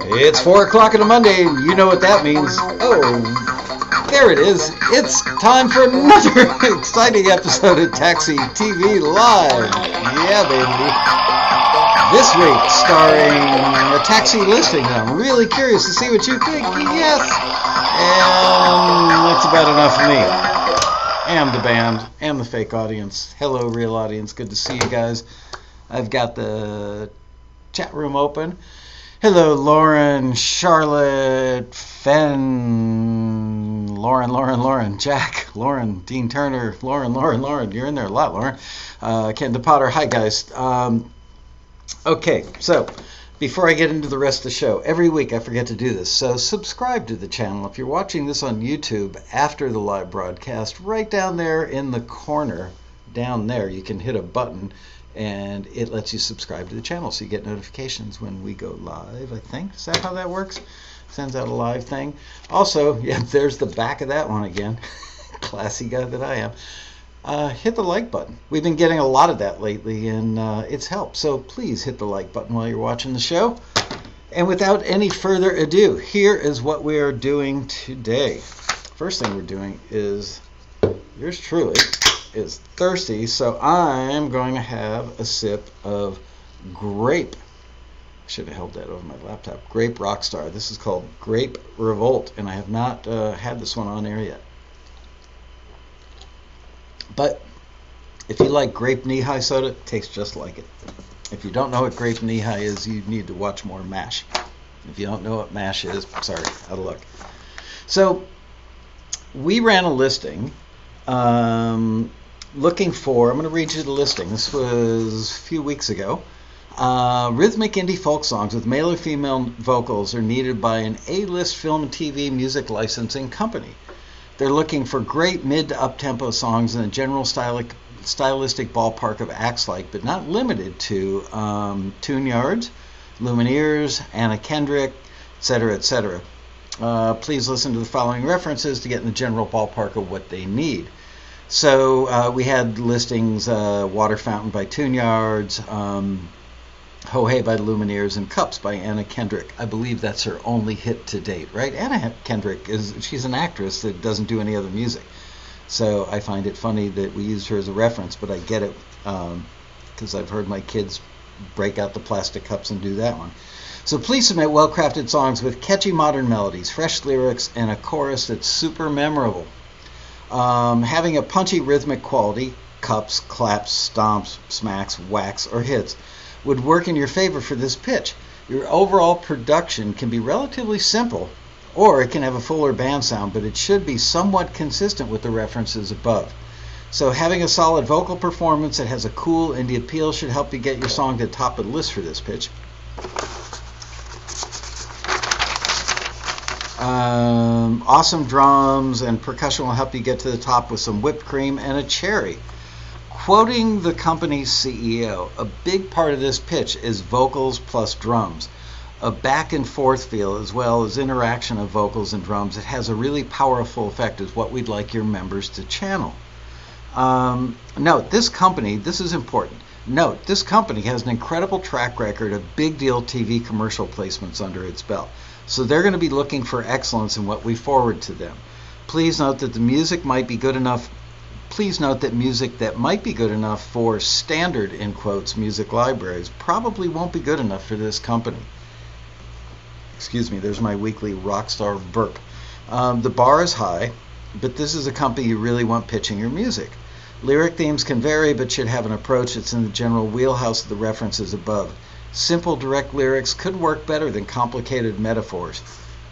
It's 4 o'clock on a Monday, and you know what that means. Oh, there it is. It's time for another exciting episode of Taxi TV Live. Yeah, baby. This week, starring a taxi listing. I'm really curious to see what you think. Yes. And that's about enough for me. And the band, and the fake audience. Hello, real audience. Good to see you guys. I've got the chat room open. Hello, Lauren, Charlotte, Fen, Lauren, Jack, Lauren, Dean Turner, Lauren. You're in there a lot, Lauren. Ken the Potter. Hi, guys. Okay, so before I get into the rest of the show, every week I forget to do this, so subscribe to the channel. If you're watching this on YouTube after the live broadcast, right down there in the corner, down there, you can hit a button, and it lets you subscribe to the channel so you get notifications when we go live, I think. Is that how that works? Sends out a live thing. Also, yeah, there's the back of that one again. Classy guy that I am. Hit the like button. We've been getting a lot of that lately, and it's helped. So please hit the like button while you're watching the show. And without any further ado, here is what we are doing today. First thing we're doing is, yours truly is thirsty, so I'm going to have a sip of grape. I should have held that over my laptop. Grape Rockstar. This is called Grape Revolt, and I have not had this one on air yet. But if you like grape knee-high soda, it tastes just like it. If you don't know what grape knee-high is, you need to watch more MASH. If you don't know what MASH is, sorry, out of luck. So we ran a listing looking for, I'm going to read you the listing. This was a few weeks ago. Rhythmic indie folk songs with male or female vocals are needed by an A-list film and TV music licensing company. They're looking for great mid to up-tempo songs in a general stylistic ballpark of acts like, but not limited to, Tune Yards, Lumineers, Anna Kendrick, etc., etc. Please listen to the following references to get in the general ballpark of what they need. So we had listings, Water Fountain by Tune Yards, Ho Hey by the Lumineers, and Cups by Anna Kendrick. I believe that's her only hit to date, right? Anna Kendrick, she's an actress that doesn't do any other music. So I find it funny that we used her as a reference, but I get it because I've heard my kids break out the plastic cups and do that one. So please submit well-crafted songs with catchy modern melodies, fresh lyrics, and a chorus that's super memorable. Having a punchy rhythmic quality, cups, claps, stomps, smacks, whacks, or hits, would work in your favor for this pitch. Your overall production can be relatively simple, or it can have a fuller band sound, but it should be somewhat consistent with the references above. So having a solid vocal performance that has a cool indie appeal should help you get your song to the top of the list for this pitch. Awesome drums and percussion will help you get to the top with some whipped cream and a cherry. Quoting the company's CEO, a big part of this pitch is vocals plus drums. A back and forth feel as well as interaction of vocals and drums. It has a really powerful effect, is what we'd like your members to channel. Note, this company, this is important. Note, this company has an incredible track record of big deal TV commercial placements under its belt. So they're going to be looking for excellence in what we forward to them. Please note that the music might be good enough. Please note that music that might be good enough for standard, in quotes, music libraries probably won't be good enough for this company. Excuse me, there's my weekly rockstar burp. The bar is high, but this is a company you really want pitching your music. Lyric themes can vary, but should have an approach that's in the general wheelhouse of the references above. Simple, direct lyrics could work better than complicated metaphors.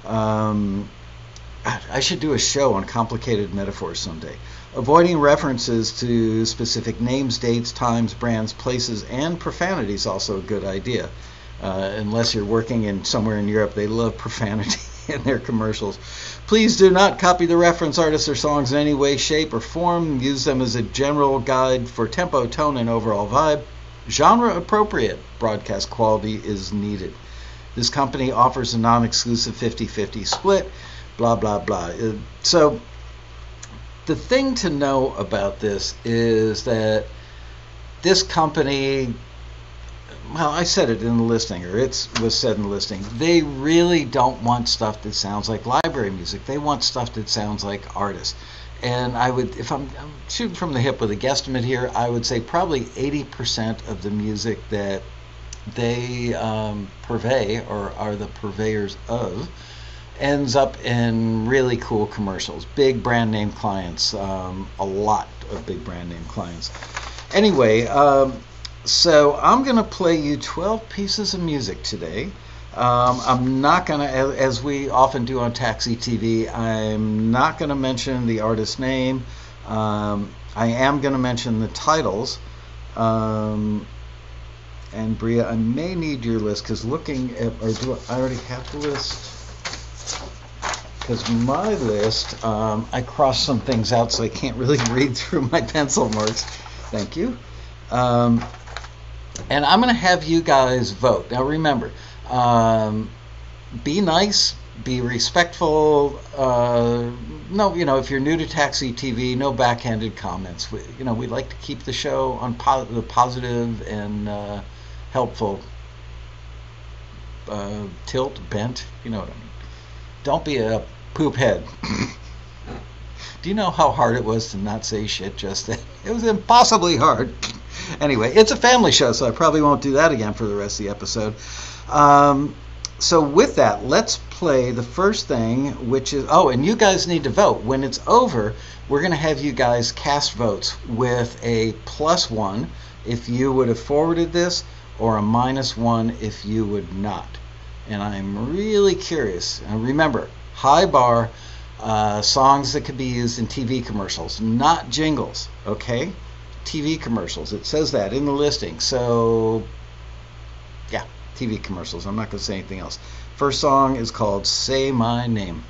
I should do a show on complicated metaphors someday. Avoiding references to specific names, dates, times, brands, places, and profanity is also a good idea. Unless you're working in somewhere in Europe, they love profanity in their commercials. Please do not copy the reference artists or songs in any way, shape, or form. Use them as a general guide for tempo, tone, and overall vibe. Genre-appropriate broadcast quality is needed. This company offers a non-exclusive 50-50 split, blah, blah, blah. So the thing to know about this is that this company well, I said it in the listing, or it was said in the listing, they really don't want stuff that sounds like library music. They want stuff that sounds like artists. And I would, if I'm shooting from the hip with a guesstimate here, I would say probably 80% of the music that they purvey, or are the purveyors of, ends up in really cool commercials. Big brand name clients, a lot of big brand name clients. Anyway, so I'm going to play you 12 pieces of music today. I'm not going to, as we often do on Taxi TV, I'm not going to mention the artist's name. I am going to mention the titles. And Bria, I may need your list, because looking at, or do I already have the list? Because my list, I crossed some things out, so I can't really read through my pencil marks. Thank you. And I'm going to have you guys vote. Now remember, be nice, be respectful. No, if you're new to Taxi TV, no backhanded comments. We like to keep the show on the positive and helpful tilt, bent. You know what I mean. Don't be a poop head. Do you know how hard it was to not say shit just then? It was impossibly hard. Anyway, it's a family show, so I probably won't do that again for the rest of the episode. So with that, let's play the first thing, which is, and you guys need to vote. When it's over, we're going to have you guys cast votes with a +1 if you would have forwarded this, or a -1 if you would not. And I'm really curious. And remember, high bar, songs that could be used in TV commercials, not jingles, okay? TV commercials. It says that in the listing. So, yeah, TV commercials. I'm not going to say anything else. First song is called Say My Name.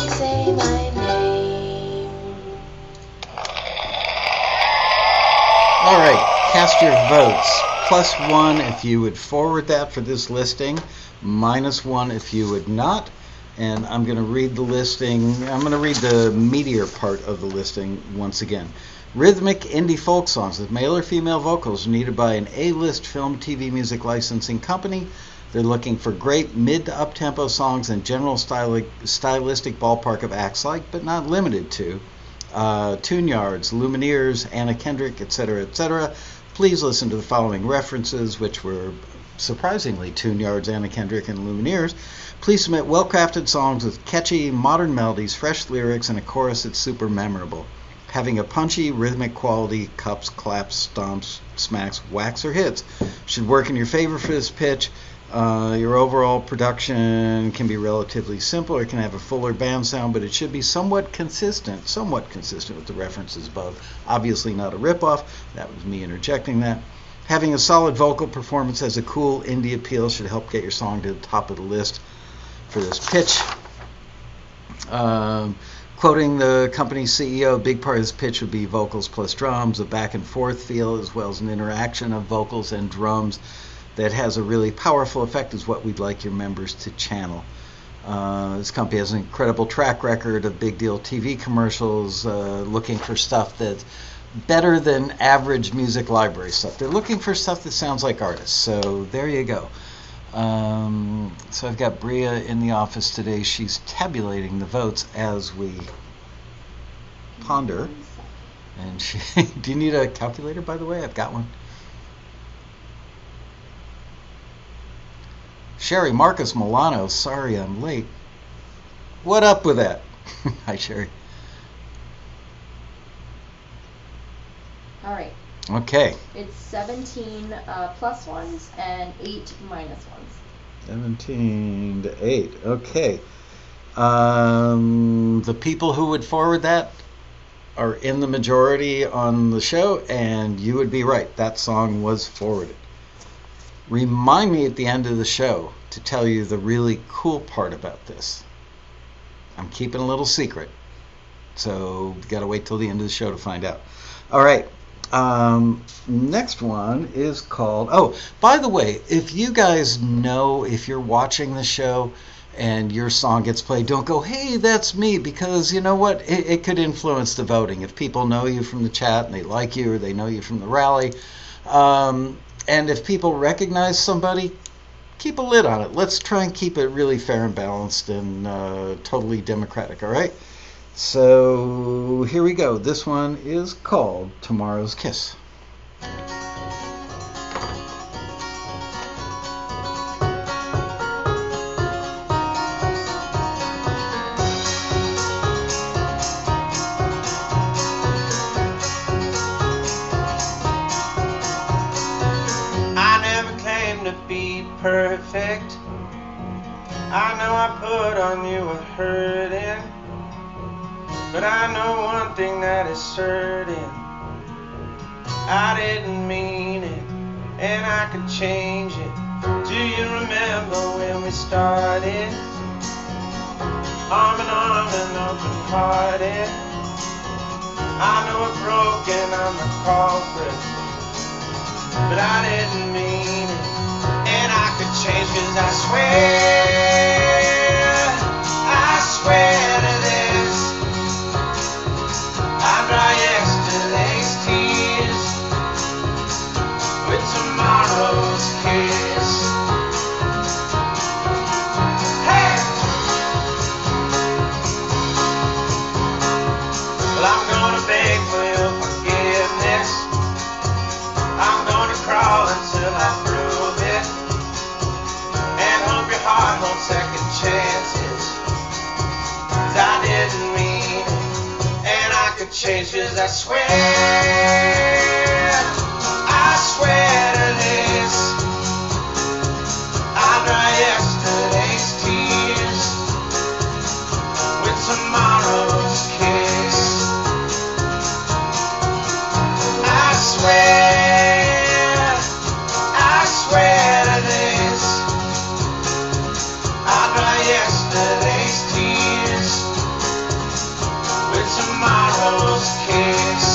Say my name. All right, cast your votes. +1 if you would forward that for this listing, -1 if you would not. And I'm going to read the listing. I'm going to read the meatier part of the listing once again. Rhythmic indie folk songs with male or female vocals needed by an A-list film, TV, music licensing company. They're looking for great mid to up-tempo songs and general stylistic ballpark of acts like, but not limited to, Tune Yards, Lumineers, Anna Kendrick, etc., etc. Please listen to the following references, which were surprisingly Tune Yards, Anna Kendrick, and Lumineers. Please submit well-crafted songs with catchy, modern melodies, fresh lyrics, and a chorus that's super memorable. Having a punchy, rhythmic quality, cups, claps, stomps, smacks, whacks, or hits should work in your favor for this pitch. Your overall production can be relatively simple or can have a fuller band sound, but it should be somewhat consistent with the references above. Obviously not a ripoff. That was me interjecting that. Having a solid vocal performance has a cool indie appeal should help get your song to the top of the list for this pitch. Quoting the company's CEO, a big part of this pitch would be vocals plus drums, a back and forth feel, as well as an interaction of vocals and drums that has a really powerful effect is what we'd like your members to channel. This company has an incredible track record of big deal TV commercials, looking for stuff that's better than average music library stuff. They're looking for stuff that sounds like artists. So there you go. So I've got Bria in the office today. She's tabulating the votes as we ponder. And she, do you need a calculator, by the way? I've got one. Sherry Marcus Milano, sorry I'm late. What up with that? Hi, Sherry. All right. Okay. It's 17 plus ones and 8 minus ones. 17 to 8. Okay. The people who would forward that are in the majority on the show, and you would be right. That song was forwarded. Remind me at the end of the show to tell you the really cool part about this. I'm keeping a little secret, so you got to wait till the end of the show to find out. All right. Next one is called, oh, by the way, if you guys know, if you're watching the show and your song gets played, don't go, hey, that's me, because you know what? It could influence the voting. If people know you from the chat and they like you, or they know you from the rally, and if people recognize somebody, keep a lid on it. Let's try and keep it really fair and balanced and totally democratic, all right? So here we go. This one is called Tomorrow's Kiss. I never claimed to be perfect. I know I put on you a hurting, but I know one thing that is certain. I didn't mean it, and I could change it. Do you remember when we started? Arm in arm and open hearted. I know we're broken, I'm the culprit, but I didn't mean it, and I could change, 'cause I swear to this, I dry yesterday's tears with tomorrow's kiss. Hey! Well, I'm gonna beg for your forgiveness. I'm gonna crawl until I prove it, and hope your heart won't second chances, 'cause I didn't mean it, and I could change, 'cause I swear to this, I dry yesterday's tears with tomorrow's kiss. I swear to this, I dry yesterday's tears with tomorrow's kiss.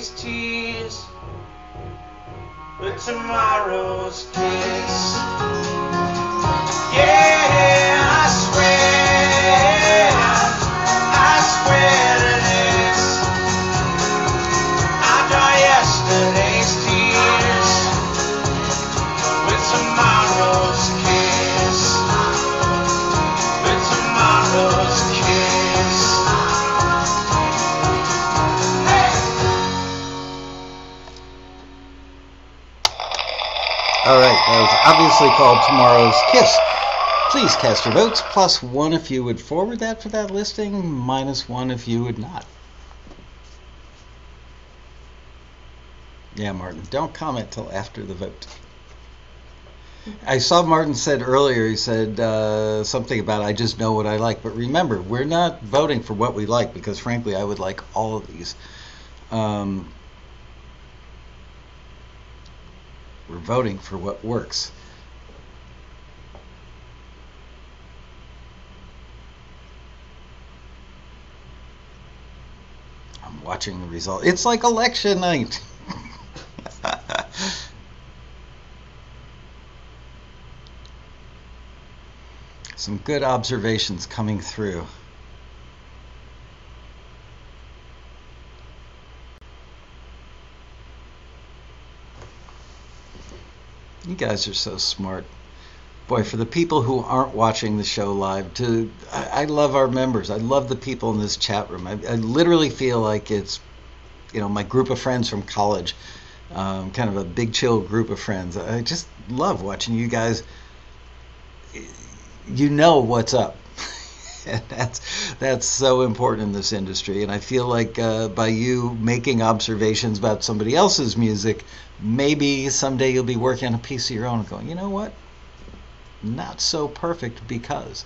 yesterday's tears with tomorrow's kiss. Yeah, I swear to this. I dry yesterday's tears with tomorrow's kiss. With tomorrow's kiss. Hey! All right, that was obviously called Tomorrow's Kiss. Please cast your votes. +1 if you would forward that for that listing. -1 if you would not. Yeah, Martin, don't comment till after the vote. I saw Martin said earlier, he said something about I just know what I like. But remember, we're not voting for what we like, because frankly, I would like all of these. We're voting for what works. I'm watching the result. It's like election night. Some good observations coming through. You guys are so smart. Boy, for the people who aren't watching the show live, I love our members. I love the people in this chat room. I literally feel like it's, my group of friends from college, kind of a big chill group of friends. I just love watching you guys. You know what's up. And that's so important in this industry. And I feel like by you making observations about somebody else's music, maybe someday you'll be working on a piece of your own and going, you know what? Not so perfect because.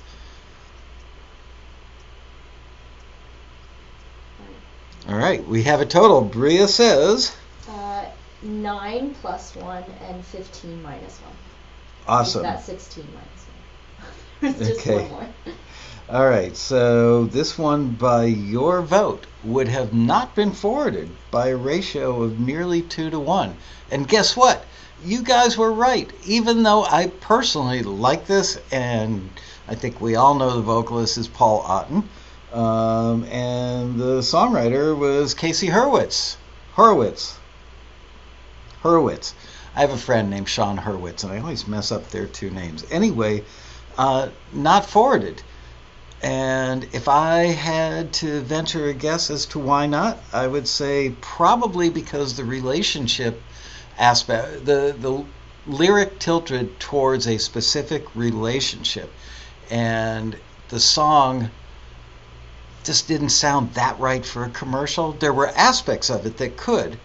All right, we have a total. Bria says 9 + 1 and 15 - 1. Awesome. That's 16 - 1. It's just Okay. one more. All right, so this one by your vote would have not been forwarded by a ratio of nearly 2 to 1. And guess what? You guys were right. Even though I personally like this, and I think we all know the vocalist is Paul Otten, and the songwriter was Casey Hurwitz. Hurwitz. I have a friend named Sean Hurwitz, and I always mess up their two names. Anyway, not forwarded. And if I had to venture a guess as to why not, I would say probably because the relationship aspect, the lyric tilted towards a specific relationship, and the song just didn't sound that right for a commercial. There were aspects of it that could,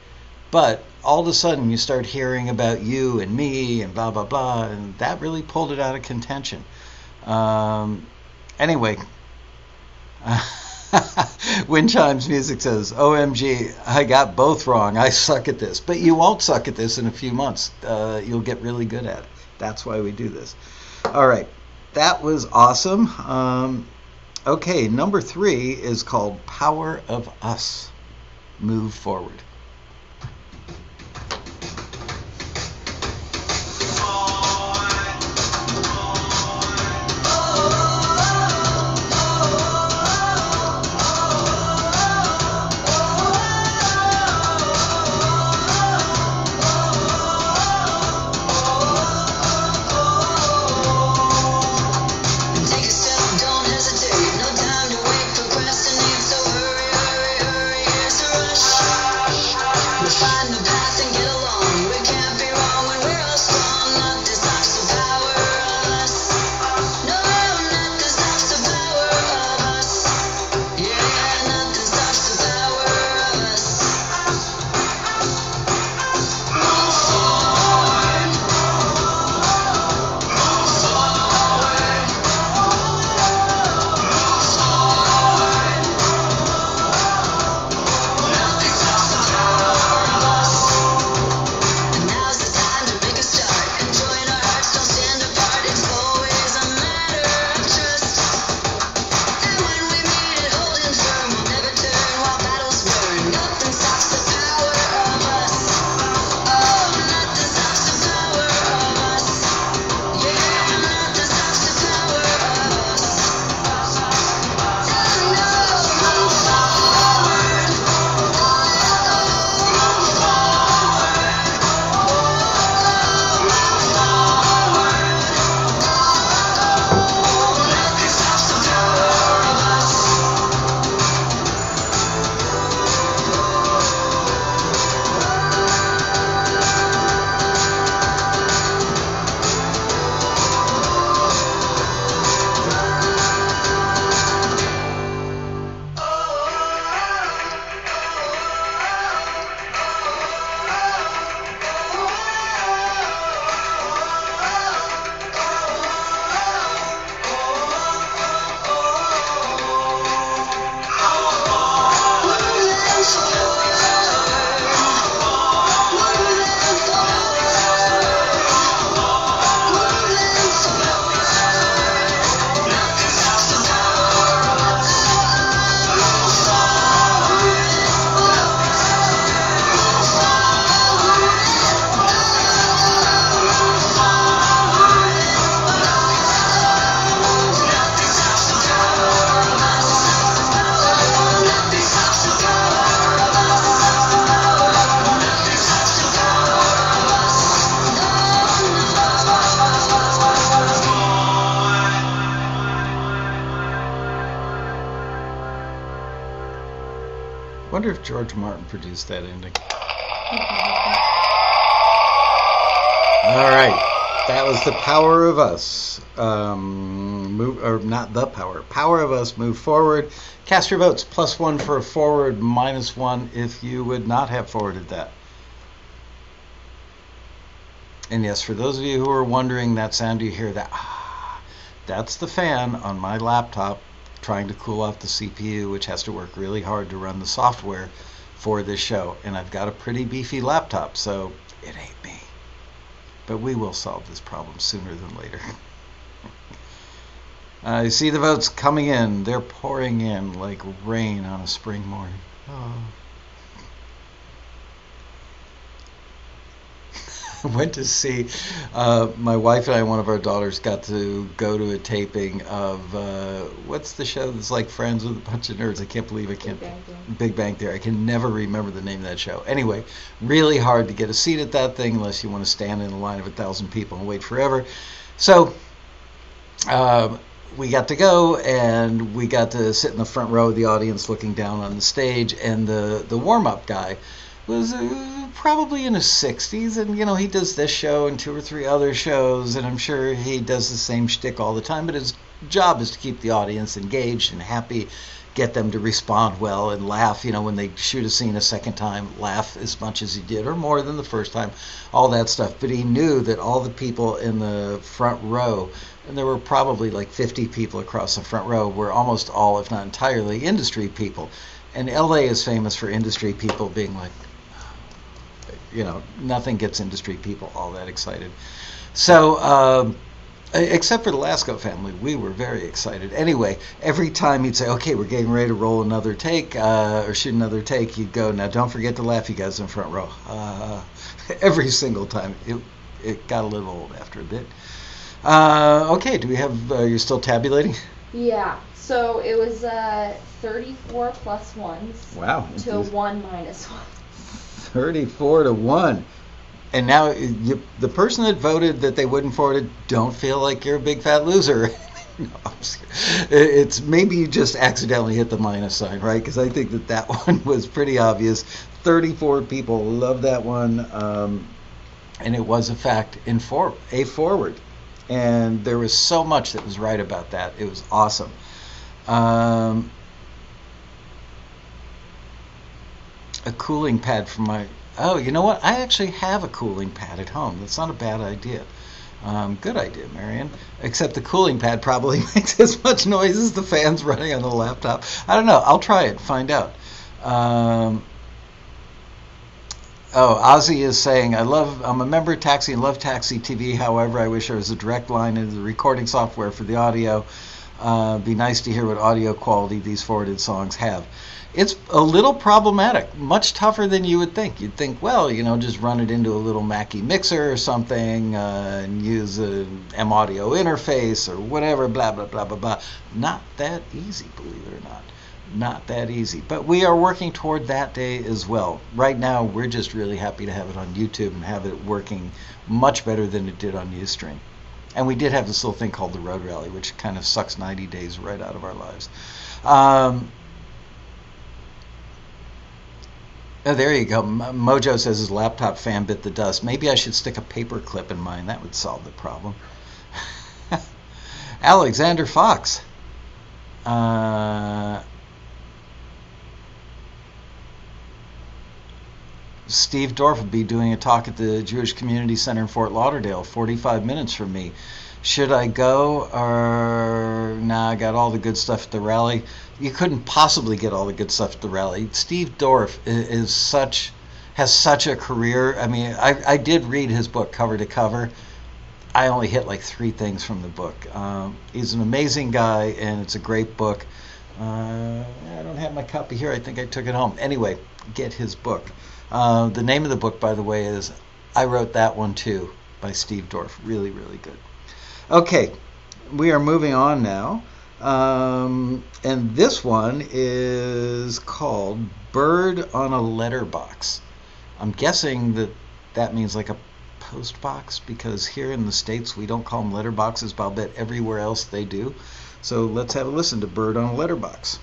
but all of a sudden you start hearing about you and me and blah blah blah, and that really pulled it out of contention. Anyway, Wind Chimes Music says, OMG, I got both wrong. I suck at this. But you won't suck at this in a few months. You'll get really good at it. That's why we do this. All right. That was awesome. Okay, number 3 is called Power of Us. Move forward. Wonder if George Martin produced that ending. All right. That was The Power of Us. Not The Power. Power of Us, Move Forward. Cast your votes. +1 for a forward, -1 if you would not have forwarded that. And yes, for those of you who are wondering, that sound you hear, that's the fan on my laptop trying to cool off the CPU, which has to work really hard to run the software for this show. And I've got a pretty beefy laptop, so it ain't me. But we will solve this problem sooner than later. You see the votes coming in. They're pouring in like rain on a spring morning. Oh. Went to see, my wife and I, one of our daughters, got to go to a taping of, what's the show that's like Friends with a bunch of nerds? I can't believe I can't. Big Bang Theory. I can never remember the name of that show. Anyway, really hard to get a seat at that thing unless you want to stand in a line of 1,000 people and wait forever. So, we got to go, and we got to sit in the front row of the audience looking down on the stage, and the warm-up guy was probably in his 60s, and he does this show and 2 or 3 other shows, and I'm sure he does the same shtick all the time, but his job is to keep the audience engaged and happy, get them to respond well and laugh, when they shoot a scene a second time, laugh as much as he did or more than the first time, all that stuff. But he knew that all the people in the front row, and there were probably like 50 people across the front row, were almost all, if not entirely, industry people. And LA is famous for industry people being like, nothing gets industry people all that excited. So, except for the Lasco family, we were very excited. Anyway, every time he'd say, okay, we're getting ready to roll another take, or shoot another take, he'd go, now don't forget to laugh, you guys in the front row. Every single time. It got a little old after a bit. Okay, do we have, you're still tabulating? Yeah, so it was 34 plus 1s. Wow. To 1 minus 1. 34 to 1. And now the person that voted that they wouldn't forward it, don't feel like you're a big fat loser. No, it's maybe you just accidentally hit the minus sign, right? Because I think that one was pretty obvious. 34 people loved that one. And it was, in fact, a forward. And there was so much that was right about that. It was awesome. A cooling pad for my... Oh, you know what? I actually have a cooling pad at home. That's not a bad idea. Good idea, Marion. Except the cooling pad probably makes as much noise as the fans running on the laptop. I don't know. I'll try it. Find out. Ozzy is saying, I'm a member of Taxi and love Taxi TV. However, I wish there was a direct line into the recording software for the audio. Be nice to hear what audio quality these forwarded songs have. It's a little problematic, much tougher than you would think. You'd think, well, just run it into a little Mackie mixer or something and use an M-audio interface or whatever, blah, blah, blah, blah, blah. Not that easy, believe it or not. Not that easy. But we are working toward that day as well. Right now, we're just really happy to have it on YouTube and have it working much better than it did on Ustream. And we did have this little thing called the Road Rally, which kind of sucks 90 days right out of our lives. Oh, there you go. Mojo says his laptop fan bit the dust. Maybe I should stick a paper clip in mine. That would solve the problem. Alexander Fox. Steve Dorff will be doing a talk at the Jewish Community Center in Fort Lauderdale, 45 minutes from me. Should I go or nah, I got all the good stuff at the rally. You couldn't possibly get all the good stuff at the rally. Steve Dorff has such a career. I mean, I did read his book cover to cover. I only hit like 3 things from the book. He's an amazing guy, and it's a great book. I don't have my copy here. I think I took it home. Anyway, get his book. The name of the book, by the way, is I Wrote That One Too by Steve Dorff. Really, really good. Okay, we are moving on now. And this one is called Bird on a Letterbox. I'm guessing that means like a post box, because here in the States we don't call them letterboxes, but I'll bet everywhere else they do. So let's have a listen to Bird on a Letterbox.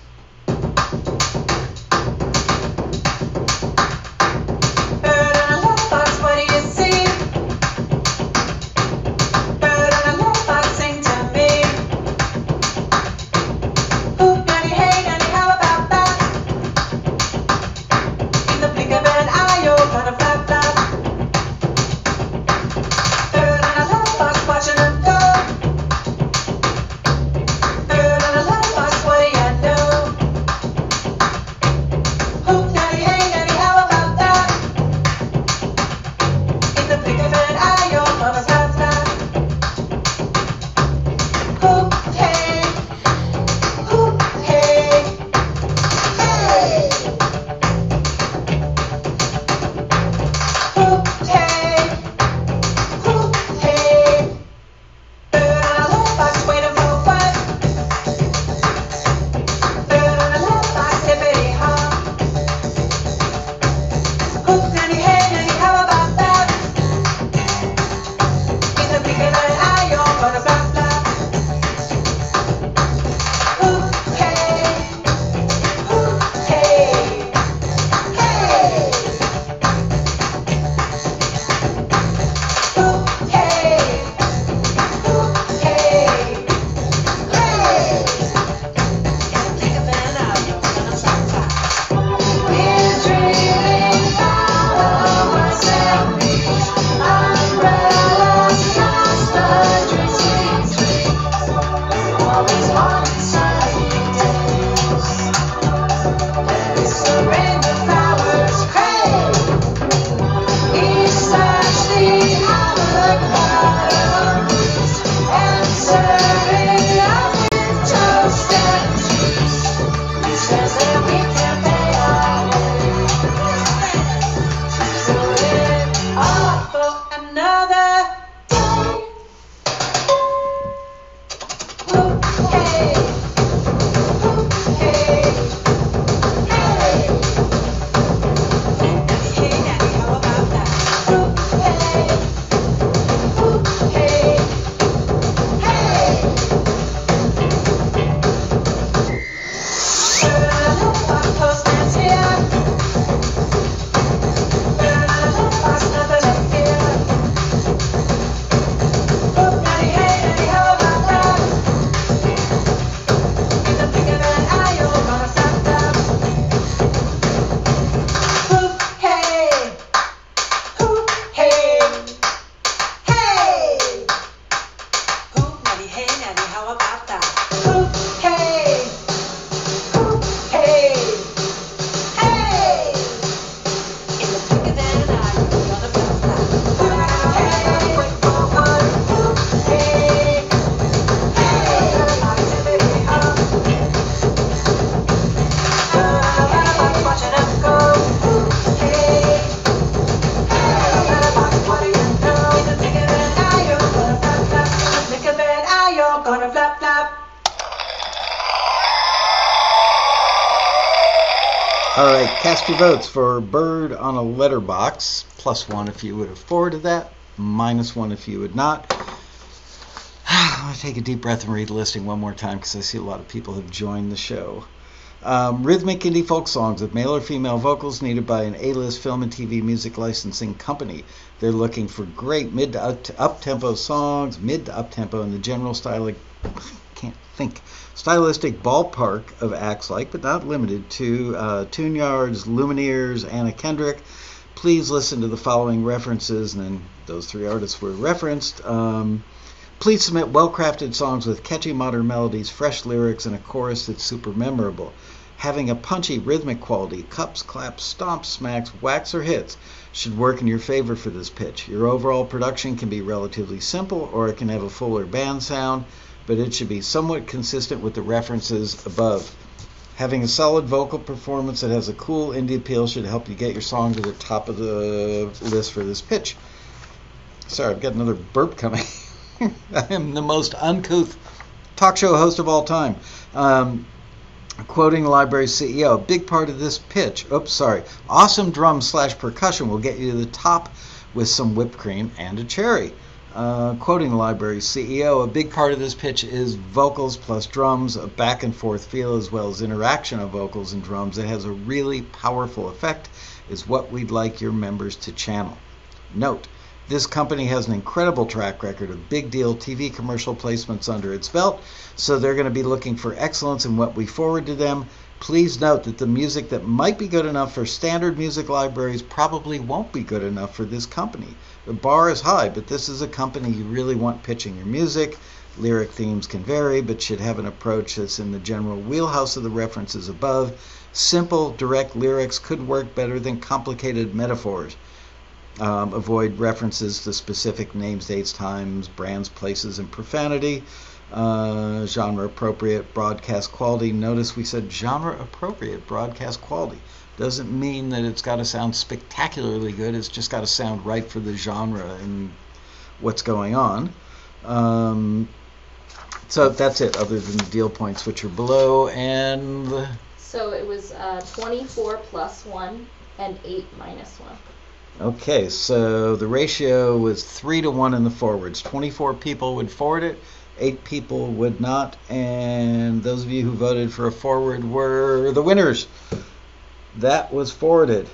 All right, cast your votes for Bird on a Letterbox. +1 if you would have forwarded that. -1 if you would not. I'm going to take a deep breath and read the listing one more time because I see a lot of people have joined the show. Rhythmic indie folk songs with male or female vocals needed by an A-list film and TV music licensing company. They're looking for great mid to up-tempo songs, mid to up-tempo in the general stylistic ballpark of acts like, but not limited to, Tune-Yards, Lumineers, and Kendrick. Please listen to the following references, and then those three artists were referenced. Please submit well-crafted songs with catchy modern melodies, fresh lyrics, and a chorus that's super memorable. Having a punchy rhythmic quality, cups, claps, stomps, smacks, whacks, or hits should work in your favor for this pitch. Your overall production can be relatively simple, or it can have a fuller band sound, but it should be somewhat consistent with the references above. Having a solid vocal performance that has a cool indie appeal should help you get your song to the top of the list for this pitch. Sorry, I've got another burp coming. I am the most uncouth talk show host of all time. Quoting the library's CEO, a big part of this pitch, awesome drums/percussion will get you to the top with some whipped cream and a cherry. Quoting the library's CEO, a big part of this pitch is vocals plus drums, a back and forth feel as well as interaction of vocals and drums that has a really powerful effect is what we'd like your members to channel. Note, this company has an incredible track record of big deal TV commercial placements under its belt, so they're going to be looking for excellence in what we forward to them. Please note that the music that might be good enough for standard music libraries probably won't be good enough for this company. The bar is high, but this is a company you really want pitching your music. Lyric themes can vary, but should have an approach that's in the general wheelhouse of the references above. Simple, direct lyrics could work better than complicated metaphors. Avoid references to specific names, dates, times, brands, places, and profanity. Genre appropriate broadcast quality. Notice we said genre appropriate broadcast quality. Doesn't mean that it's got to sound spectacularly good. It's just got to sound right for the genre and what's going on. So that's it, other than the deal points, which are below. And so it was 24 +1 and 8 -1. Okay, so the ratio was 3-1 in the forwards. 24 people would forward it, 8 people would not, and those of you who voted for a forward were the winners. That was forwarded.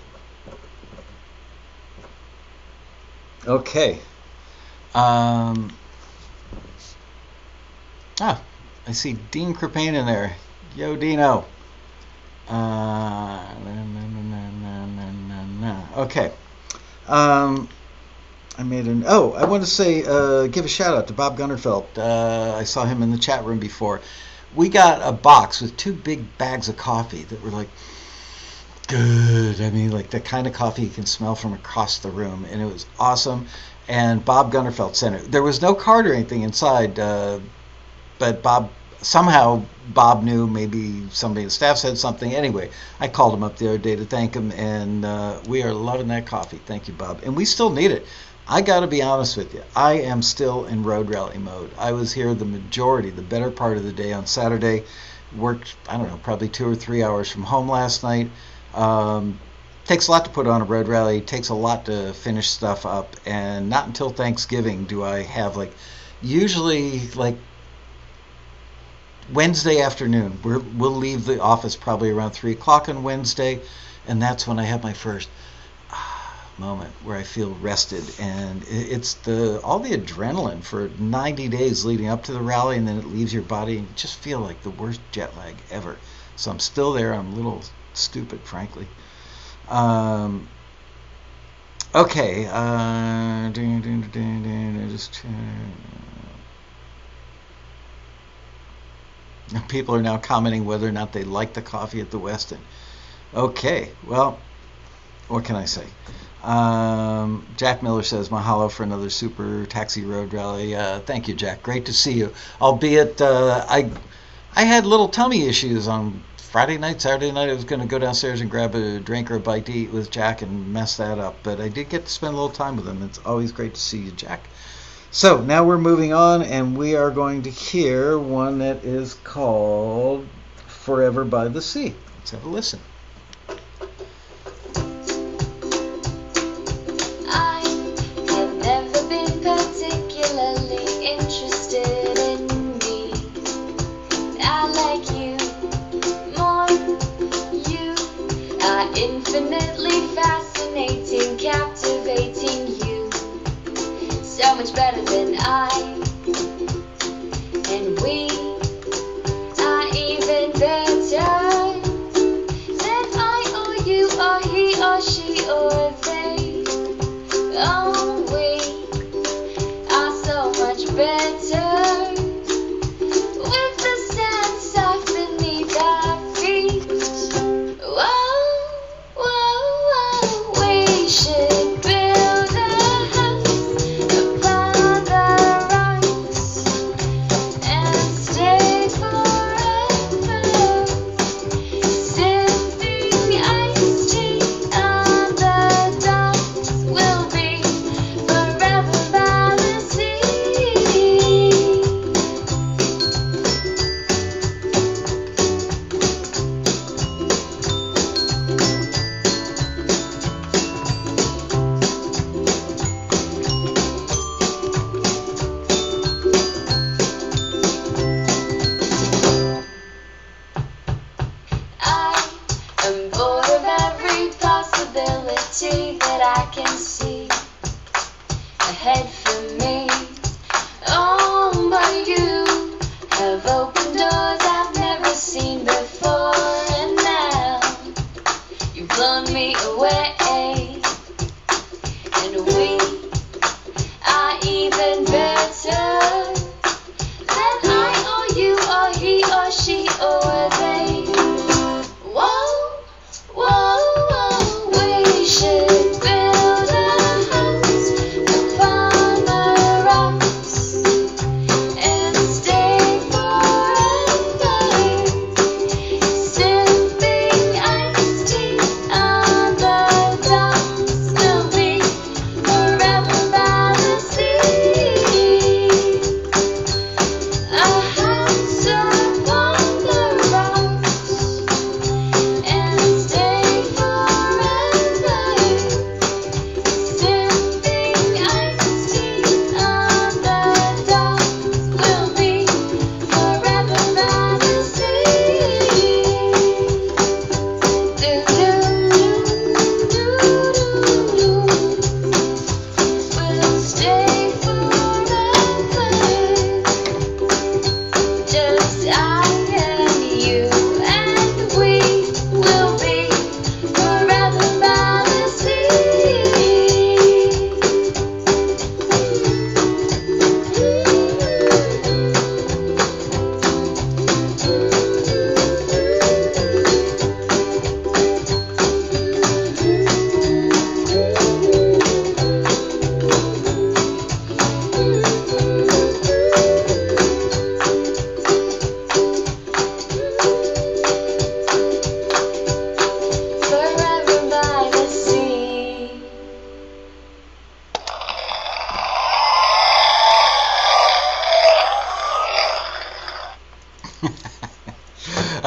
Okay. I see Dean Crepane in there. Yo, Dino. Okay. I want to say, give a shout out to Bob Gunnerfeld. I saw him in the chat room before. We got a box with 2 big bags of coffee that were like, good. I mean, like the kind of coffee you can smell from across the room, and it was awesome. And Bob Gunnerfeld sent it. There was no card or anything inside, but Bob knew, maybe somebody in the staff said something. Anyway, I called him up the other day to thank him, and we are loving that coffee. Thank you, Bob. And we still need it. I got to be honest with you. I am still in road rally mode. I was here the better part of the day on Saturday. Worked, I don't know, probably 2 or 3 hours from home last night. Takes a lot to put on a road rally. Takes a lot to finish stuff up. And not until Thanksgiving do I have, usually Wednesday afternoon. We'll leave the office probably around 3 o'clock on Wednesday, and that's when I have my first moment where I feel rested. And it's all the adrenaline for 90 days leading up to the rally, and then it leaves your body, and you just feel like the worst jet lag ever. So I'm still there. I'm a little stupid, frankly. Okay. People are now commenting whether or not they like the coffee at the Westin. Okay, well, what can I say? Jack Miller says, mahalo for another super taxi road rally. Thank you, Jack. Great to see you. Albeit, I had little tummy issues on Friday night, Saturday night. I was going to go downstairs and grab a drink or a bite to eat with Jack and mess that up. But I did get to spend a little time with him. It's always great to see you, Jack. So now we're moving on, and we are going to hear one that is called Forever by the Sea. Let's have a listen. I have never been particularly interested in me. I like you more. You are infinitely fascinating, captivating. You so much better than I, and we are even better than I or you or he or she or they. Oh, we are so much better with the sand soft beneath our feet. Whoa, whoa, whoa, we should build a house upon the rocks and stay forever, sipping iced tea on the docks. We'll be forever by the sea.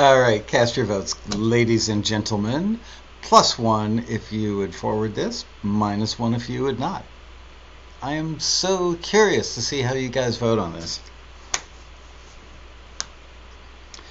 All right, cast your votes, ladies and gentlemen. +1 if you would forward this, -1 if you would not. I am so curious to see how you guys vote on this.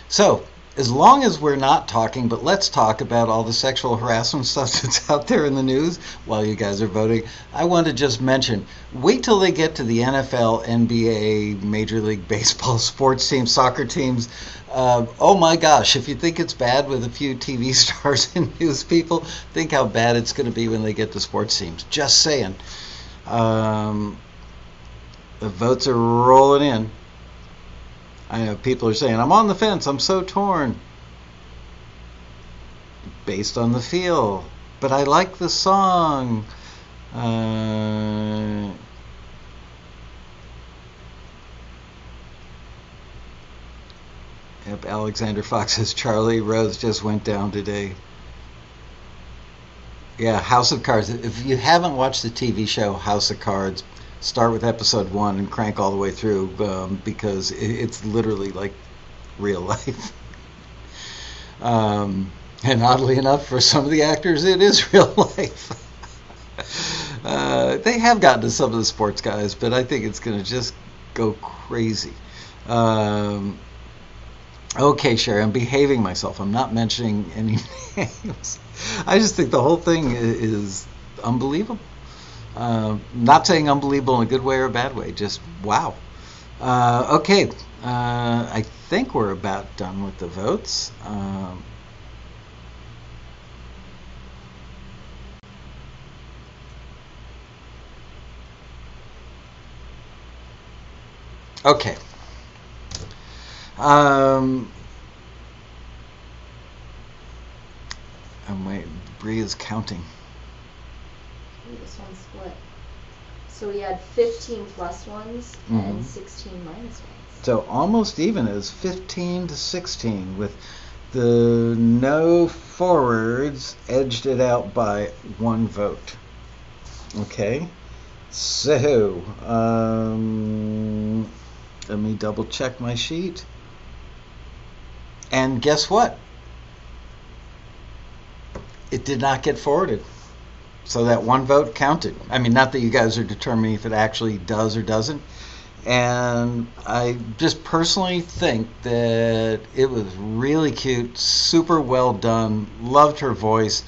So, as long as we're not talking, but let's talk about all the sexual harassment stuff that's out there in the news while you guys are voting. I want to just mention, wait till they get to the NFL, NBA, Major League Baseball, sports teams, soccer teams. Oh my gosh, if you think it's bad with a few TV stars and news people, think how bad it's going to be when they get to sports teams. Just saying. The votes are rolling in. I know people are saying, I'm on the fence, I'm so torn. Based on the feel. But I like the song. Yep, Alexander Fox says, Charlie Rose just went down today. Yeah, House of Cards. If you haven't watched the TV show House of Cards, start with episode 1 and crank all the way through, because it's literally like real life. And oddly enough, for some of the actors, it is real life. They have gotten to some of the sports guys, but I think it's going to just go crazy. Okay, Sherry, I'm behaving myself. I'm not mentioning any names. I just think the whole thing is unbelievable. Not saying unbelievable in a good way or a bad way, just wow. Okay, I think we're about done with the votes. Okay. I'm waiting. Bree is counting. This one's split. So we had 15 plus ones and 16 minus ones. So almost even. It was 15 to 16 with the no forwards edged it out by 1 vote. Okay. So, let me double check my sheet. And guess what? It did not get forwarded. So that 1 vote counted. I mean, not that you guys are determining if it actually does or doesn't. And I just personally think that it was really cute, super well done, loved her voice.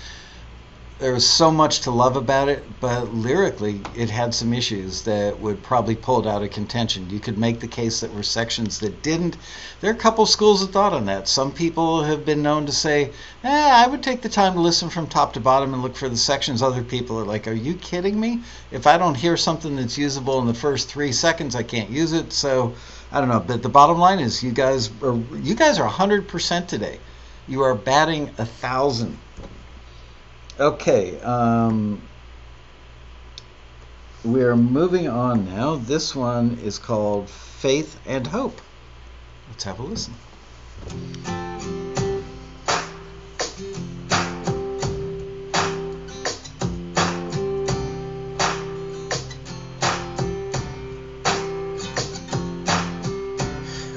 There was so much to love about it, but lyrically it had some issues that would probably pull it out of contention. You could make the case that were sections that didn't. There are a couple schools of thought on that. Some people have been known to say, I would take the time to listen from top to bottom and look for the sections. Other people are like, are you kidding me? If I don't hear something that's usable in the first 3 seconds, I can't use it. So I don't know, but the bottom line is you guys are 100% today. You are batting 1,000. Okay, we're moving on now. This one is called Faith and Hope. Let's have a listen.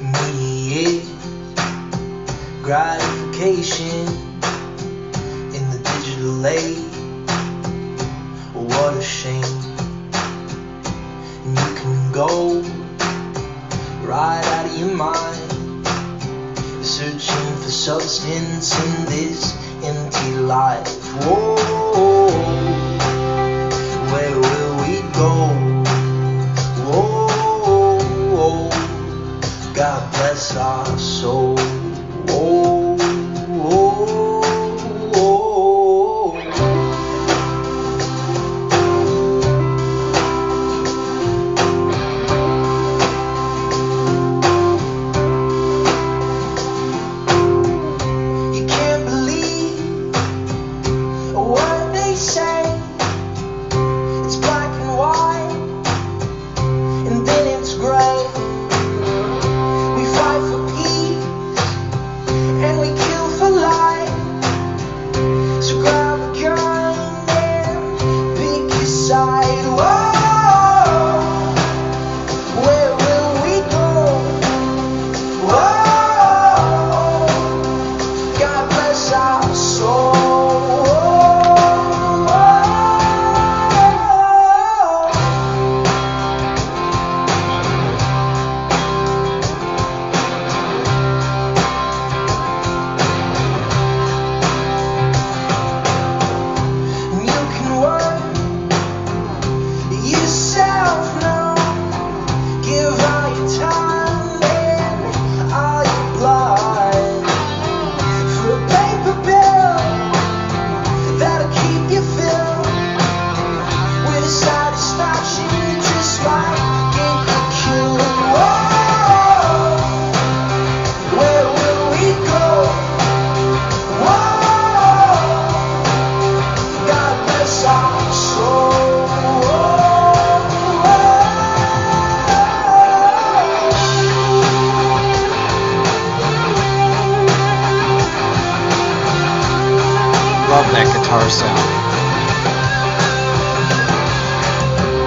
Immediate gratification in the digital age. What a shame. And you can go right out of your mind, searching for substance in this empty life. Whoa, where will we go? Whoa, God bless our soul. Whoa, whoa. love that guitar sound.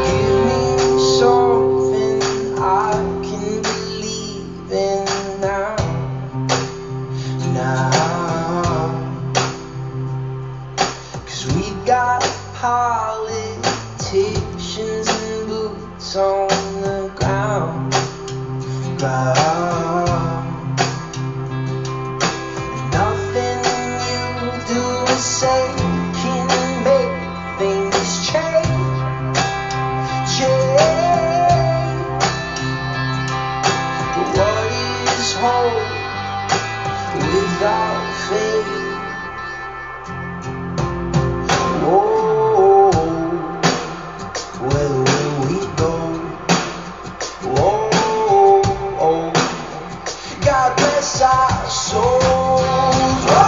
Give me something I can believe in now. Now, 'cause we got politicians and boots on the ground. Nothing you do or say can make things change. But what is hope without faith? Oh, where will we go? Oh, God bless our souls. Oh,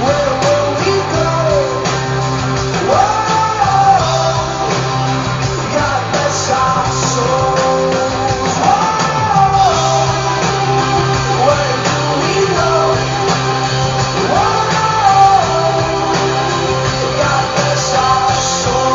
where will we go? Oh, God bless our souls. Oh, where do we go? Oh, God bless our souls.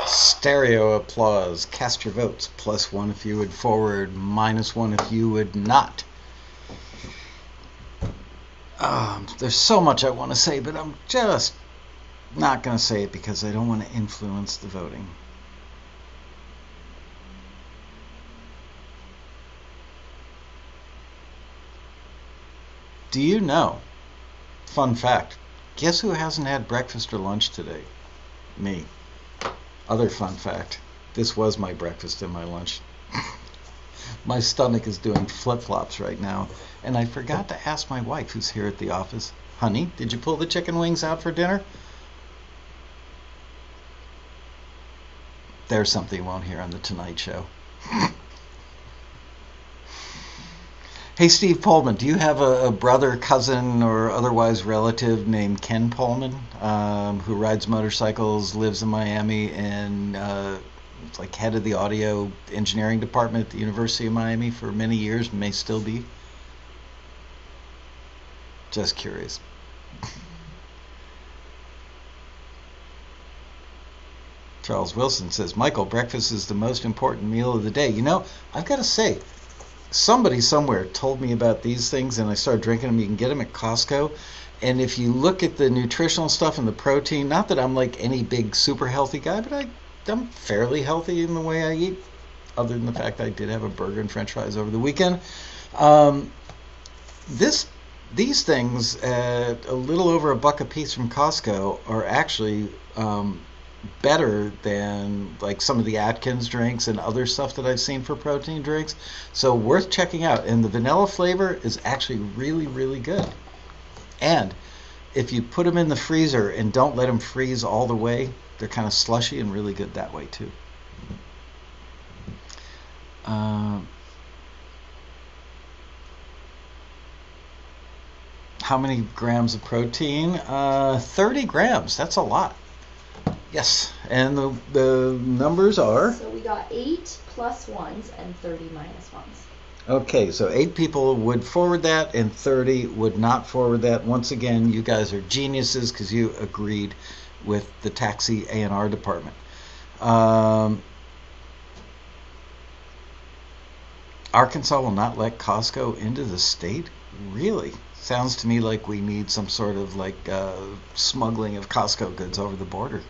Stereo applause. Cast your votes. +1 if you would forward, -1 if you would not. There's so much I want to say, but I'm just not going to say it because I don't want to influence the voting. Do you know, fun fact, guess who hasn't had breakfast or lunch today? Me. Other fun fact, this was my breakfast and my lunch. My stomach is doing flip-flops right now, and I forgot to ask my wife, who's here at the office, honey, did you pull the chicken wings out for dinner? There's something you won't hear on the Tonight Show. Hey, Steve Pullman, do you have a brother, cousin, or otherwise relative named Ken Pullman, who rides motorcycles, lives in Miami, and it's like head of the audio engineering department at the University of Miami for many years, may still be? Just curious. Charles Wilson says, Michael, breakfast is the most important meal of the day. You know, I've got to say, somebody somewhere told me about these things, and I started drinking them. You can get them at Costco. And if you look at the nutritional stuff and the protein, not that I'm like any big super healthy guy, but I'm fairly healthy in the way I eat, other than the fact I did have a burger and french fries over the weekend. These things at a little over $1 a piece from Costco are actually better than like some of the Atkins drinks and other stuff that I've seen for protein drinks. So worth checking out. And the vanilla flavor is actually really, really good. And if you put them in the freezer and don't let them freeze all the way, they're kind of slushy and really good that way too. How many grams of protein? 30 grams. That's a lot. Yes, and the numbers are? So we got 8 plus ones and 30 minus ones. Okay, so 8 people would forward that and 30 would not forward that. Once again, you guys are geniuses because you agreed with the taxi A&R department. Arkansas will not let Costco into the state? Really? Sounds to me like we need some sort of like smuggling of Costco goods over the border.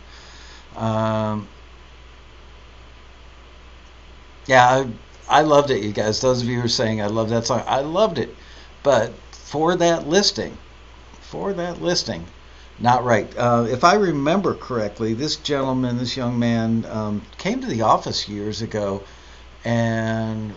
Yeah, I loved it, you guys. Those of you who are saying I love that song, I loved it. But for that listing, not right. If I remember correctly, this gentleman, this young man, came to the office years ago, and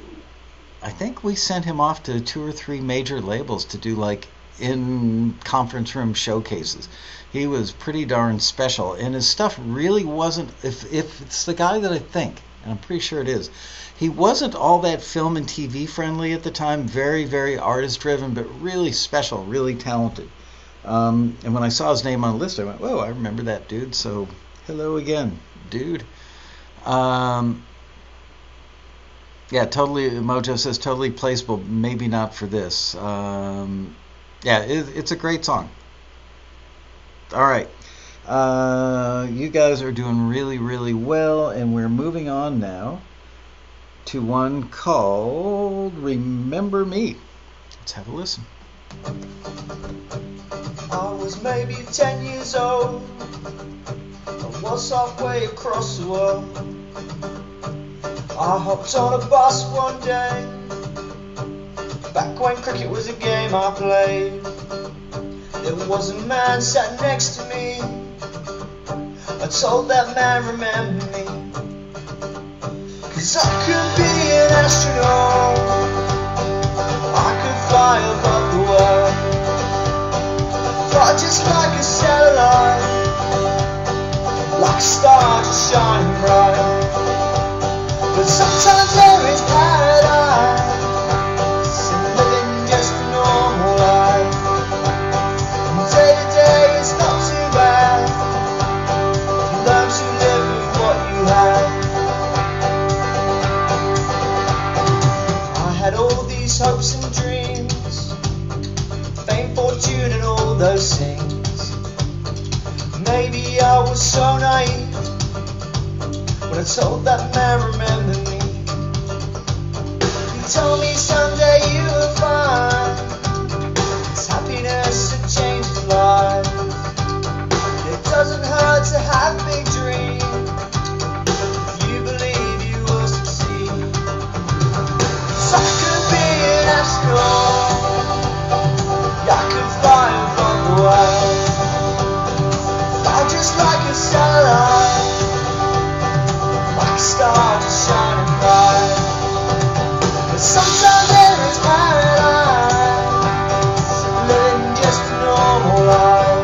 I think we sent him off to 2 or 3 major labels to do like in conference room showcases. He was pretty darn special, and his stuff really wasn't, if it's the guy that I think, and I'm pretty sure it is. He wasn't all that film and TV friendly at the time, very, very artist driven, but really special, really talented. And when I saw his name on the list, I went, whoa, I remember that dude, so hello again, dude. Yeah, totally, Mojo says totally placeable, maybe not for this. Yeah, it's a great song. All right. You guys are doing really, really well, and we're moving on now to one called Remember Me. Let's have a listen. I was maybe 10 years old. I was halfway across the world. I hopped on a bus one day, back when cricket was a game I played. There was a man sat next to me. I told that man, remember me, 'cause I could be an astronaut, I could fly above the world, fly just like a satellite, like a star just shining bright. But sometimes there is paradise in living just a normal life. From day to day it's not too bad. You learn to live with what you have. I had all these hopes and dreams, fame, fortune and all those things. Maybe I was so naive when I told that man, remember me. He told me someday you will find this happiness that changes life. It doesn't hurt to have big dreams. If you believe you will succeed. So I could be an astronaut, I could fly above the world, fly just like a satellite, like a star just shining bright. But sometimes there is paradise, living just a normal life.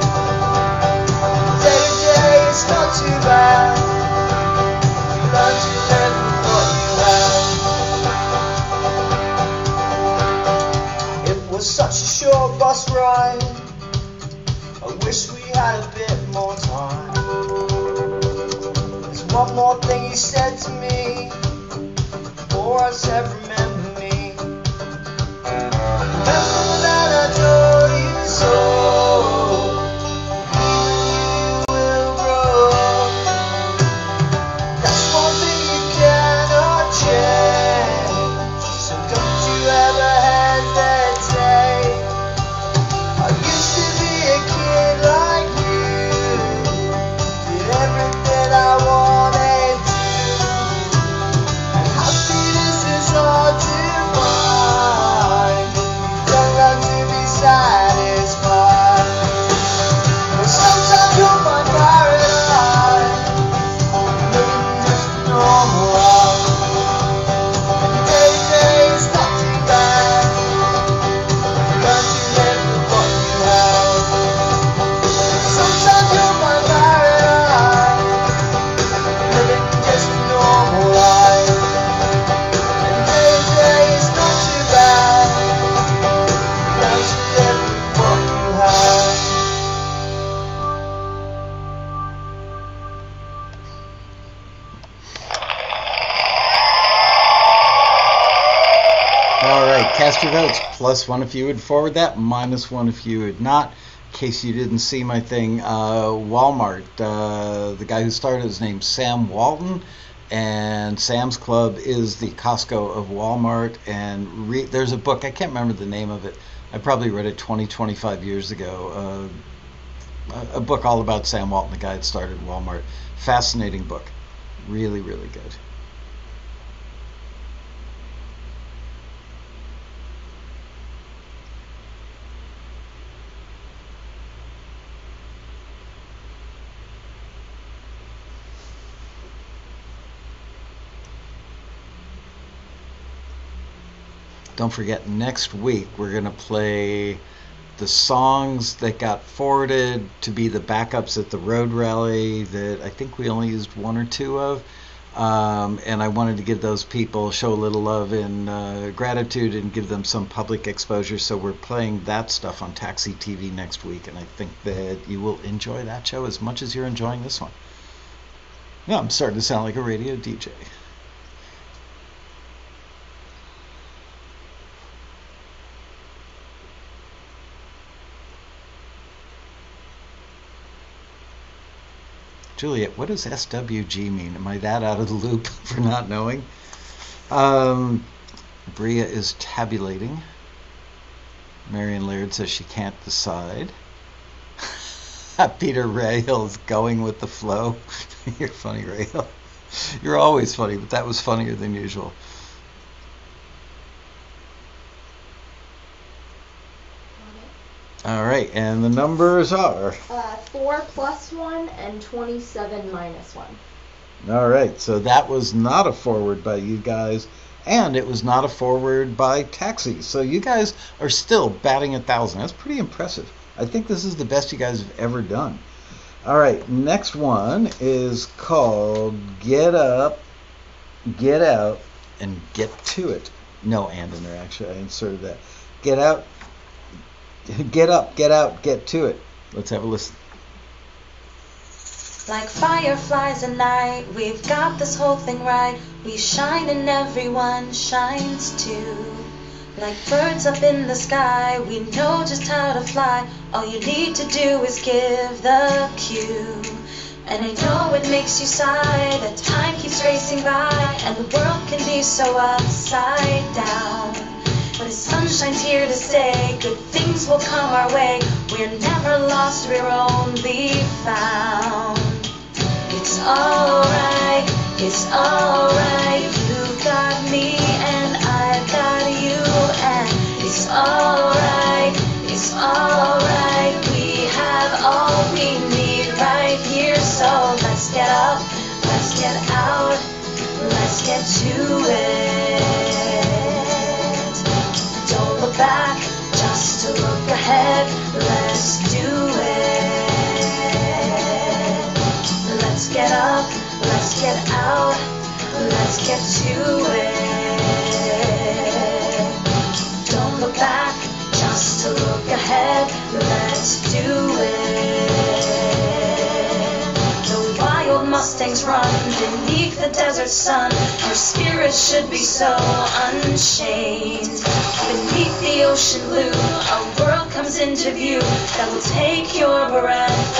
Day to day it's not too bad. You learn to live with what you have. It was such a short bus ride, I wish we had a bit more time. One more thing he said to me before I said remember me. Remember that I told you so. Even you will grow. That's one thing you cannot change. So don't you ever hesitate. I used to be a kid like you, did everything I wanted. Hard to find, you don't have to be satisfied. But sometimes you'll find paradise, living just a normal life. And day to day is not too bad. You learn to live with what you have. Sometimes you'll find paradise, living just a normal life. Cast your votes. +1 if you would forward that, -1 if you would not. In case you didn't see my thing, Walmart, the guy who started his name's Sam Walton, and Sam's Club is the Costco of Walmart. And there's a book, I can't remember the name of it. I probably read it 20, 25 years ago. A book all about Sam Walton, the guy that started Walmart. Fascinating book. Really, really good. Don't forget, next week we're going to play the songs that got forwarded to be the backups at the road rally that I think we only used 1 or 2 of. And I wanted to give those people, show a little love and gratitude and give them some public exposure. So we're playing that stuff on Taxi TV next week, and I think that you will enjoy that show as much as you're enjoying this one. Yeah, I'm starting to sound like a radio DJ. Juliet, what does SWG mean? Am I that out of the loop for not knowing? Bria is tabulating. Marion Laird says she can't decide. Peter Rahill is going with the flow. You're funny, Rahill. You're always funny, but that was funnier than usual. All right, and the numbers are? 4 plus 1 and 27 minus 1. All right, so that was not a forward by you guys, and it was not a forward by Taxi. So you guys are still batting 1,000. That's pretty impressive. I think this is the best you guys have ever done. All right, next one is called Get Up, Get Out, and Get To It. No and in there, actually. I inserted that. Get out, get up, get out, get to it. Let's have a listen. Like fireflies at night, we've got this whole thing right. We shine and everyone shines too. Like birds up in the sky, we know just how to fly. All you need to do is give the cue. And I know it makes you sigh, that time keeps racing by, and the world can be so upside down. But the sunshine's here to stay, good things will come our way. We're never lost, we're only found. It's alright, it's alright. You've got me and I've got you. And it's alright, it's alright. We have all we need right here. So let's get up, let's get out, let's get to it. Don't look back, just to look ahead. Let's do it. Let's get up, let's get out, let's get to it. Don't look back, just to look ahead. Let's do it. The wild mustangs run beneath the desert sun. Our spirits should be so unchained. Beneath the ocean blue, our world comes into view that will take your breath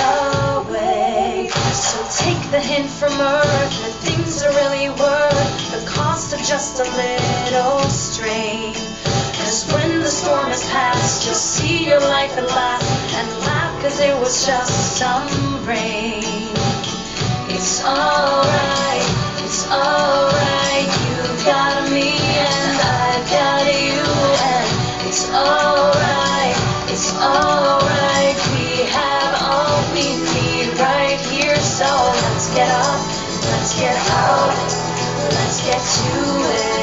away. So take the hint from Earth that things are really worth the cost of just a little strain. Cause when the storm has passed, you'll see your life at last and laugh cause it was just some rain. It's alright, it's alright. You've got me and I've got you. And it's alright, it's alright. We have all we need right here. So let's get up, let's get out, let's get to it.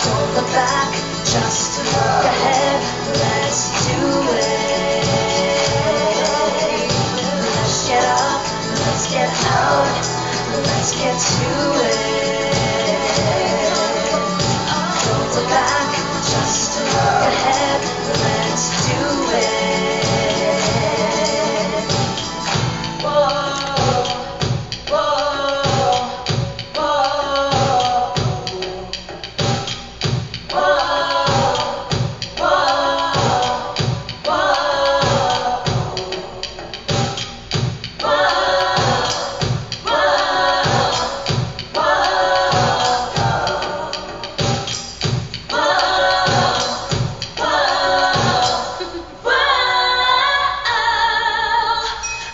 Don't look back, just look ahead. Let's do it. Let's get up, let's get out, let's get to it. Don't look back, just look ahead. Let's do it.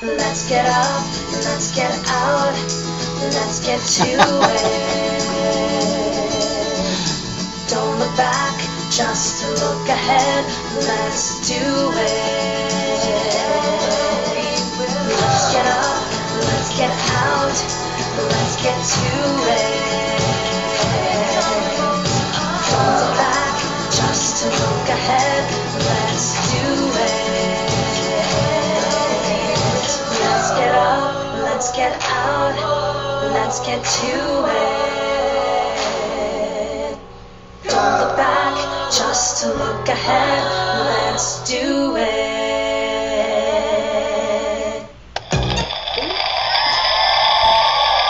Let's get up, let's get out, let's get to it. Don't look back, just look ahead. Let's do it. Let's get up, let's get out, let's get to it. Don't look back, just look ahead. Let's do it. Let's get up, let's get out. let's get to it. Pull the back just to look ahead, let's do it.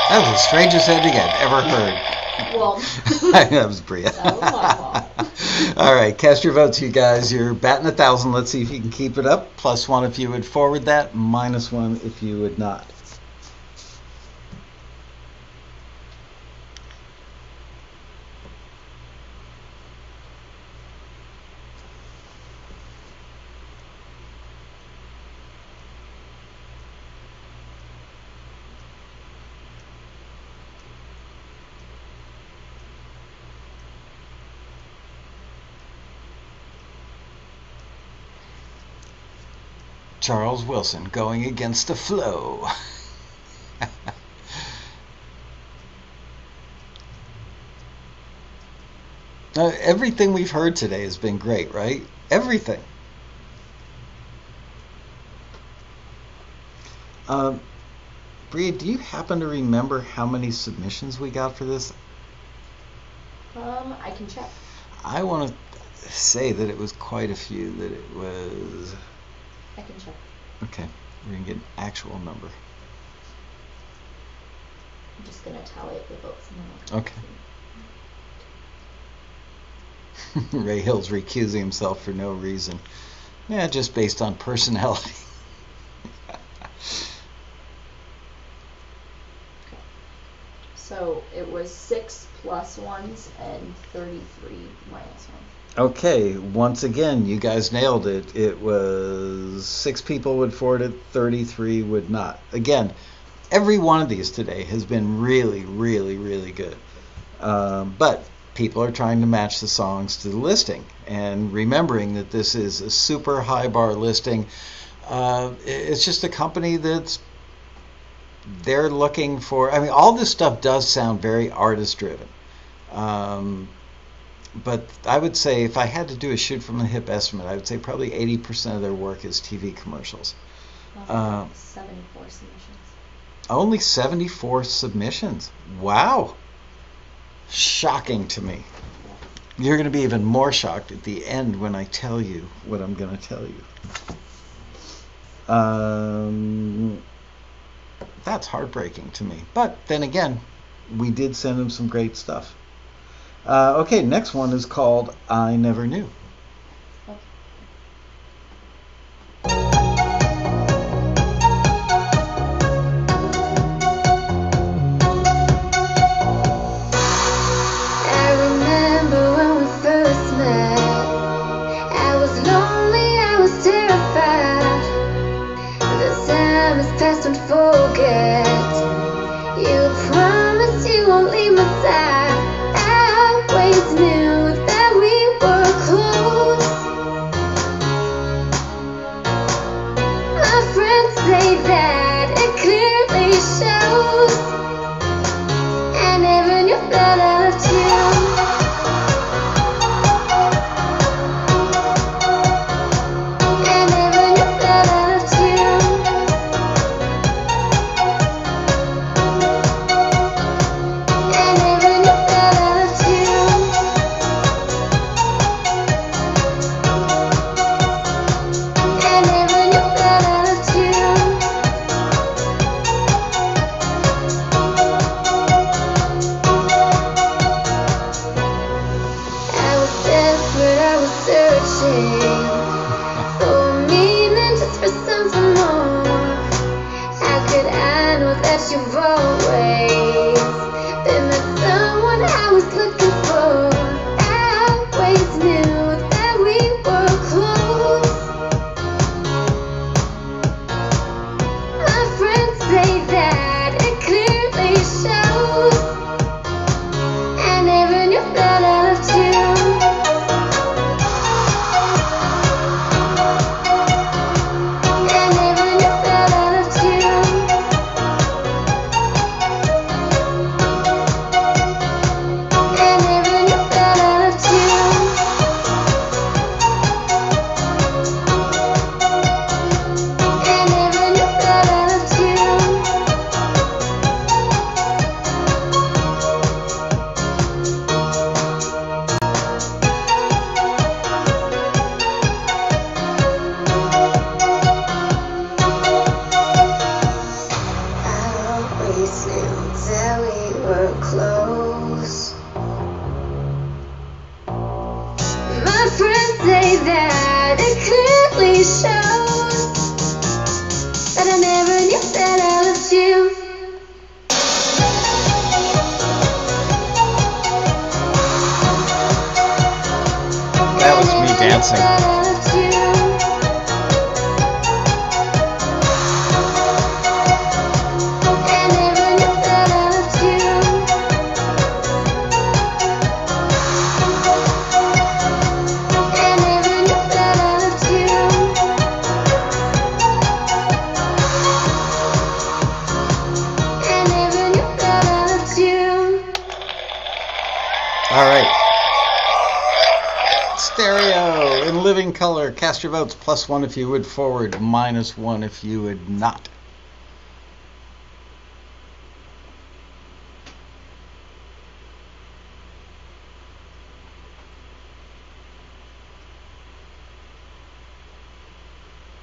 That was the strangest ending I've ever heard. Well, that was Bria. that was my fault. All right, cast your votes, you guys. You're batting 1,000. Let's see if you can keep it up. +1 if you would forward that. -1 if you would not. Charles Wilson going against the flow. Everything we've heard today has been great, right? Everything. Bria, do you happen to remember how many submissions we got for this? I can check. I want to say that it was quite a few, that it was... I can check. Okay, we're going to get an actual number. I'm just going to tally up the votes now. Okay. Ray Hill's recusing himself for no reason. Yeah, just based on personality. So it was 6 +1s and 33 -1s. Okay, once again, you guys nailed it. It was 6 people would forward it, 33 would not. Again, every one of these today has been really, really, really good. But people are trying to match the songs to the listing. And remembering that this is a super high bar listing, it's just a company they're looking for... I mean, all this stuff does sound very artist-driven. But I would say, if I had to do a shoot from the hip estimate, I would say probably 80% of their work is TV commercials. 74 submissions. Only 74 submissions. Wow. Shocking to me. You're going to be even more shocked at the end when I tell you what I'm going to tell you. That's heartbreaking to me. But then again, we did send them some great stuff. Okay, next one is called I Never Knew. I remember when we first met. I was lonely, I was terrified. The time has passed, don't forget. You promised you won't leave my side. Always knew that we were close. My friends say that it clearly shows. I never knew that I loved you. I never knew that I loved you. I never knew that I loved you. I never knew that I loved you. I was desperate, I was searching for meaning, just for something more. How could I know that you've always been the someone I was looking for? I always knew that we were close. My friends say that it clearly shows. I never knew that I loved you. I never knew that I loved you. I were close. My friends say that it clearly shows that I never knew that I loved you. That was me dancing. All right. Stereo in living color. Cast your votes. +1 if you would forward, -1 if you would not.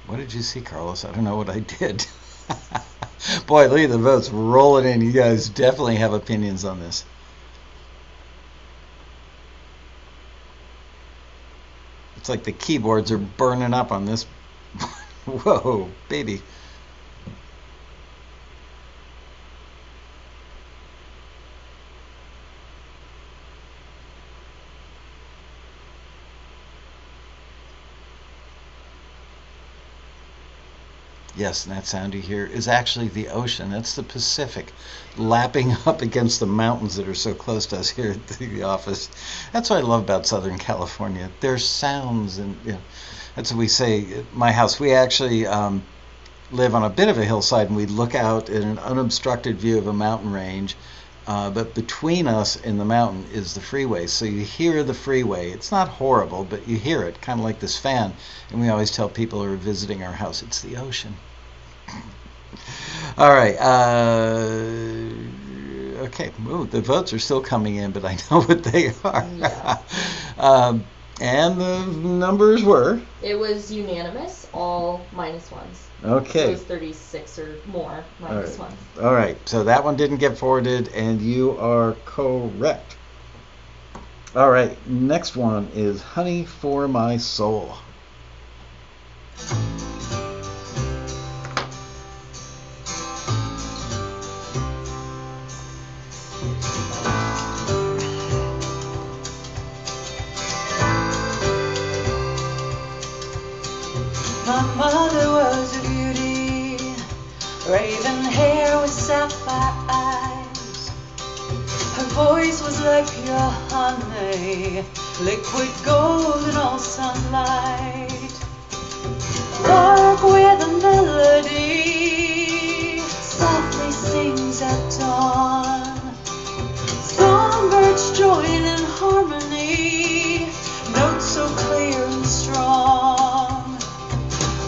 What did you see, Carlos? I don't know what I did. Boy, look at the votes rolling in. You guys definitely have opinions on this. It's like the keyboards are burning up on this. Whoa, baby. Yes, and that sound you hear is actually the ocean. That's the Pacific lapping up against the mountains that are so close to us here at the office. That's what I love about Southern California. There's sounds, and you know, that's what we say at my house. We actually live on a bit of a hillside, and we look out at an unobstructed view of a mountain range. But between us and the mountain is the freeway. So you hear the freeway. It's not horrible, but you hear it, kind of like this fan. And we always tell people who are visiting our house, it's the ocean. All right. Okay. Ooh, the votes are still coming in, but I know what they are. Yeah. And the numbers were? It was unanimous, all -1s. Okay. So it was 36 or more -1s. All right. So that one didn't get forwarded, and you are correct. All right. Next one is Honey for My Soul. My mother was a beauty, raven hair with sapphire eyes. Her voice was like pure honey, liquid gold in all sunlight. Lark with a melody, softly sings at dawn. Songbirds join in harmony, notes so clear and strong.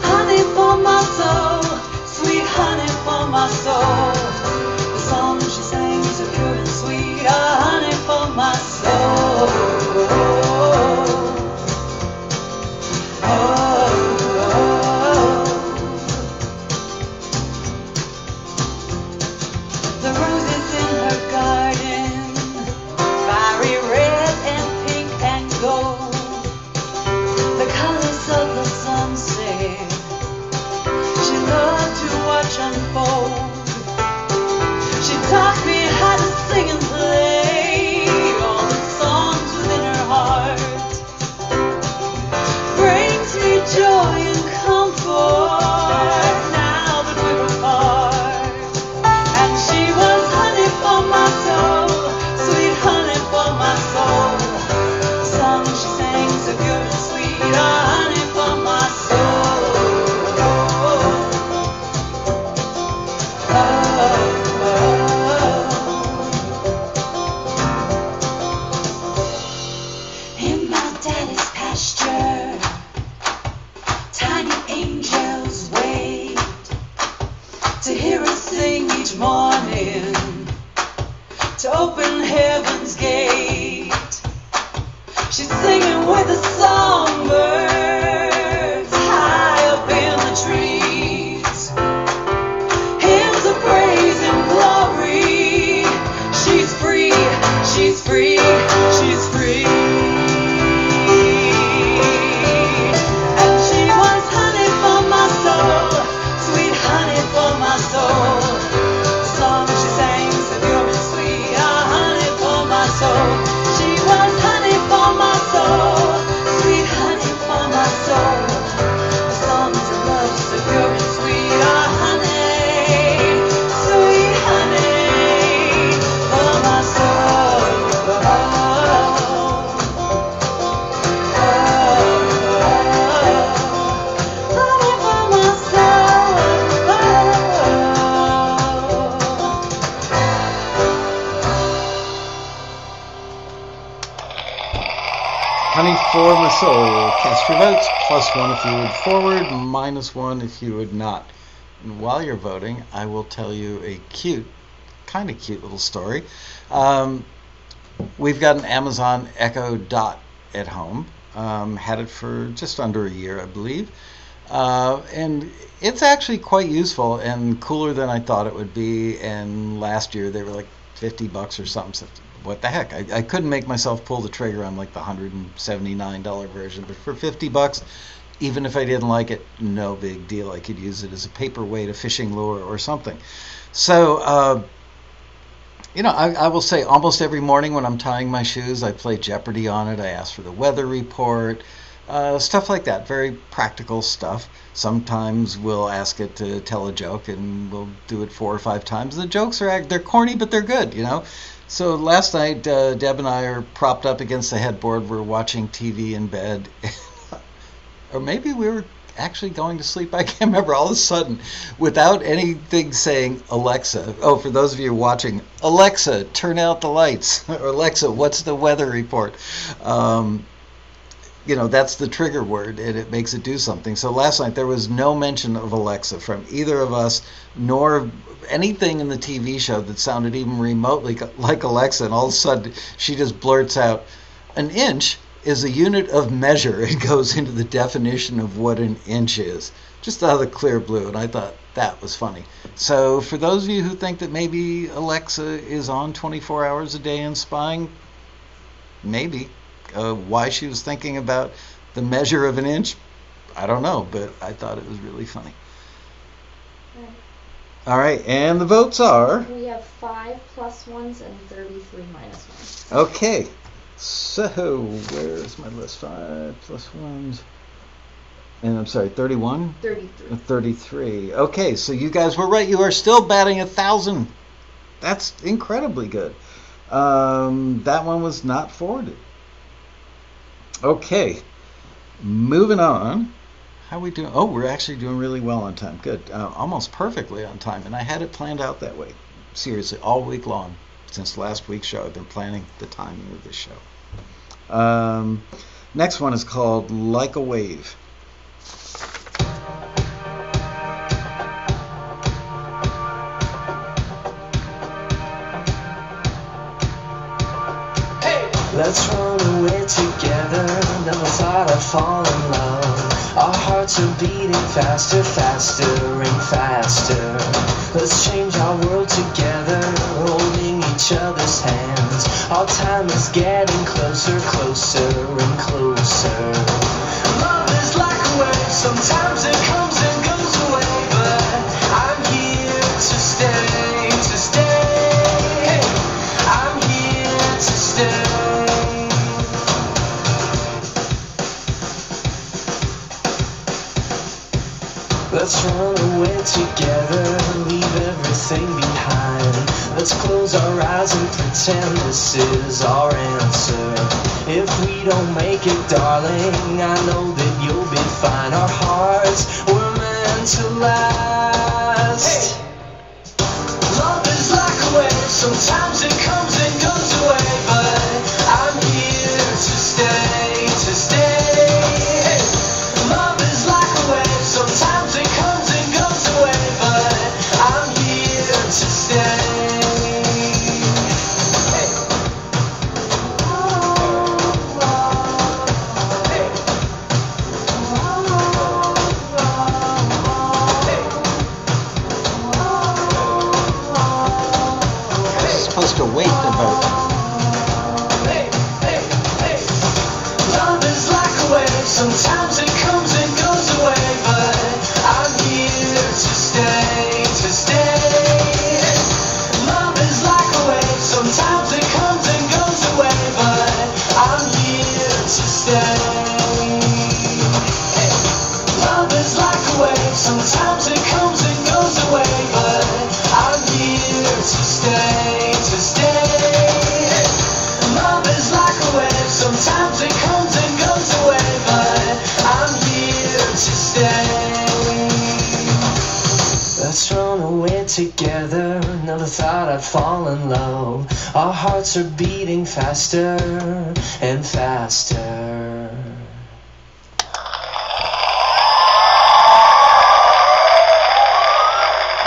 Honey for my soul, sweet honey for my soul. The song she sang so pure and sweet, honey for my soul. The roses in her garden, fiery red and pink and gold, the colors of the sunset she loved to watch unfold. She taught me how to sing and play all the songs within her heart. Brings me joy and comfort now that we're apart. And she was honey for my soul, sweet honey for my soul. The song she sang so pure and sweet, honey for my soul. In my daddy's pasture, tiny angels wait to hear us sing each morning, to open heaven's gate. She's singing with the songbirds high up in the trees. Hymns of praise and glory she For My Soul. Cast your votes. +1 if you would forward, -1 if you would not. And while you're voting, I will tell you a kind of cute little story. We've got an Amazon Echo Dot at home. Had it for just under a year, I believe. And it's actually quite useful and cooler than I thought it would be. And last year they were like $50 or something. So what the heck? I couldn't make myself pull the trigger on like the $179 version, but for $50, even if I didn't like it, no big deal. I could use it as a paperweight, a fishing lure, or something. So, I will say almost every morning when I'm tying my shoes, I play Jeopardy on it. I ask for the weather report, stuff like that. Very practical stuff. Sometimes we'll ask it to tell a joke, and we'll do it 4 or 5 times. The jokes they're corny, but they're good, So last night, Deb and I are propped up against the headboard. We're watching TV in bed. Or maybe we were actually going to sleep. I can't remember. All of a sudden, without anything saying, Alexa. Oh, for those of you watching, Alexa, turn out the lights. Or Alexa, what's the weather report? That's the trigger word, and it makes it do something. So last night there was no mention of Alexa from either of us, nor anything in the TV show that sounded even remotely like Alexa. And all of a sudden she just blurts out, an inch is a unit of measure. It goes into the definition of what an inch is, just out of the clear blue. And I thought that was funny. So for those of you who think that maybe Alexa is on 24 hours a day and spying, maybe. Why she was thinking about the measure of an inch, I don't know, but I thought it was really funny. All right, and the votes are? We have 5 +1s and 33 -1s. Okay, so where's my list? 5 +1s. And I'm sorry, 31? 33. 33. Okay, so you guys were right. You are still batting 1,000. That's incredibly good. That one was not forwarded. Okay, moving on. How are we doing? Oh, we're actually doing really well on time. Good. Almost perfectly on time. And I had it planned out that way. Seriously, all week long. Since last week's show, I've been planning the timing of this show. Next one is called Like a Wave. Let's run away together, never thought I'd fall in love. Our hearts are beating faster, faster and faster. Let's change our world together, holding each other's hands. Our time is getting closer, closer and closer. Love is like a wave, sometimes it comes and goes away, but I'm here to stay, to stay. I'm here to stay. Let's run away together, leave everything behind. Let's close our eyes and pretend this is our answer. If we don't make it, darling, I know that you'll be fine. Our hearts were meant to last. Love is like a wave, sometimes it comes and goes away, but I'm here to stay, to stay. Love is like a wave, sometimes it comes and goes away, but I'm here to stay. Supposed to wait about. Love is like a wave, sometimes it comes and goes away, but I'm here to stay, to stay. Love is like a wave, sometimes it comes and goes away, but I'm here to stay. Love is like a wave, sometimes it comes and goes away, but I'm here to stay, to stay. Love is like a wave, sometimes it comes and goes away, but I'm here to stay. Let's run away together, never thought I'd fall in love. Our hearts are beating faster and faster.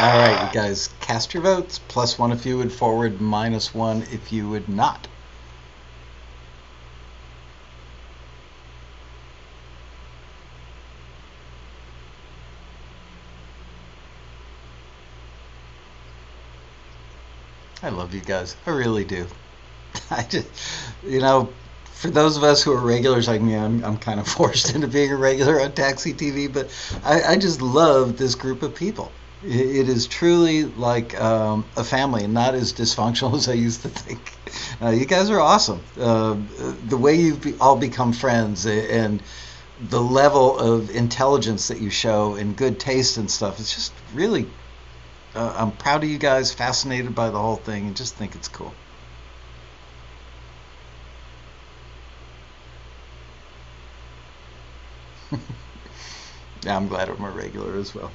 All right, you guys, cast your votes. +1 if you would forward, -1 if you would not. I love you guys. I really do. I just, for those of us who are regulars like me, I'm kind of forced into being a regular on Taxi TV, but I just love this group of people. It is truly like a family, and not as dysfunctional as I used to think. You guys are awesome. The way you've all become friends, and the level of intelligence that you show and good taste and stuff, it's just really, I'm proud of you guys, fascinated by the whole thing, and just think it's cool. Yeah, I'm glad I'm a regular as well.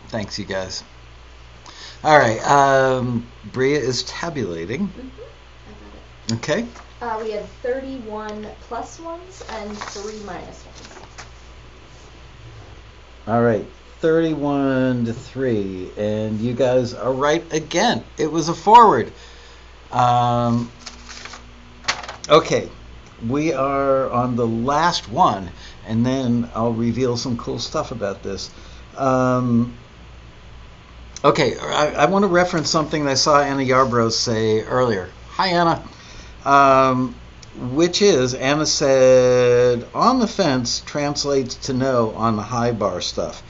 Thanks, you guys. All right, Bria is tabulating. I got it. Okay. We had 31 +1s and 3 -1s. All right, 31 to 3, and you guys are right again. It was a forward. Okay, we are on the last one, and then I'll reveal some cool stuff about this. Okay, I want to reference something that I saw Anna Yarbrough say earlier. Hi, Anna. Which is, Anna said, on the fence translates to no on the high bar stuff.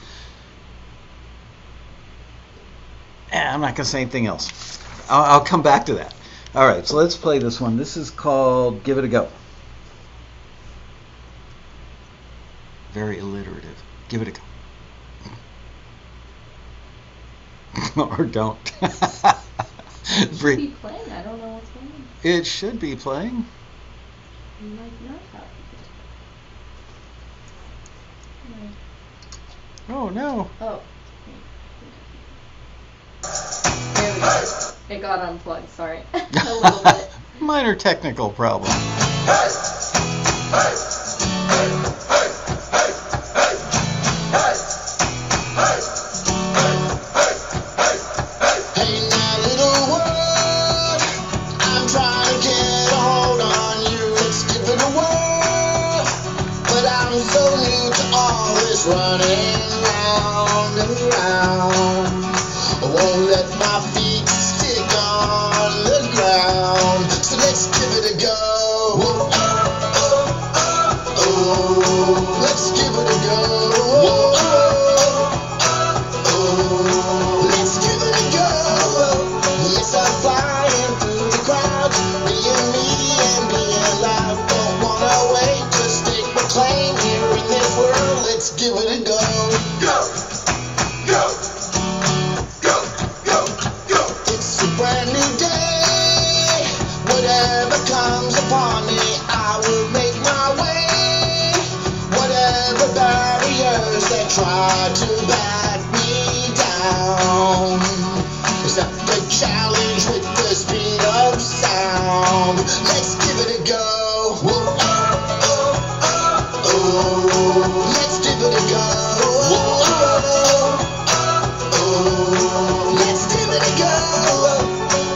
I'm not going to say anything else. I'll come back to that. All right, so let's play this one. This is called Give It a Go. Very alliterative. Give it a go. Or don't. It should be playing. I don't know what's going on. It should be playing. You might not have. Oh no. Oh. There we go. It got unplugged, sorry. A little bit. Minor technical problem. Running round and round, I won't let my feet stick on the ground, so let's give it a go. Oh, oh, oh, let's give it a go. Oh, oh, let's give it a go. Yes, I'm flying through the crowds, being me and being loud. Don't wanna wait to stake my claim here in this world. Let's give it a go. Go, go, go, go, go. It's a brand new day. Whatever comes upon me, I will make my way. Whatever barriers that try to bat me down, accept the challenge with the speed of sound. Let's give it a go. Whoa, oh, oh, oh, oh. Let's give it a go. Whoa, oh, oh, oh. Let's give it a go.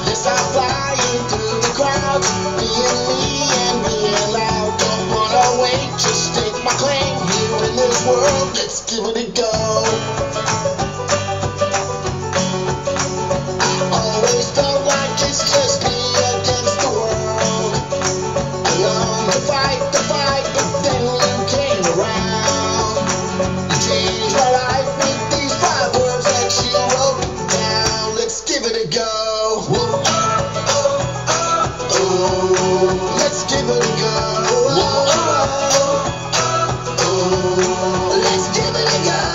Yes, I'm flying through the crowds, being me and being loud. Don't wanna wait, just stake my claim here in this world. Let's give it a go. Always felt like it's just me against the world. Alone to fight the fight, but then you came around. You changed my life with these 5 words that you wrote down. Let's give it a go. Whoa, oh, oh, oh, oh. Let's give it a go. Whoa, oh, oh, oh, oh. Let's give it a go.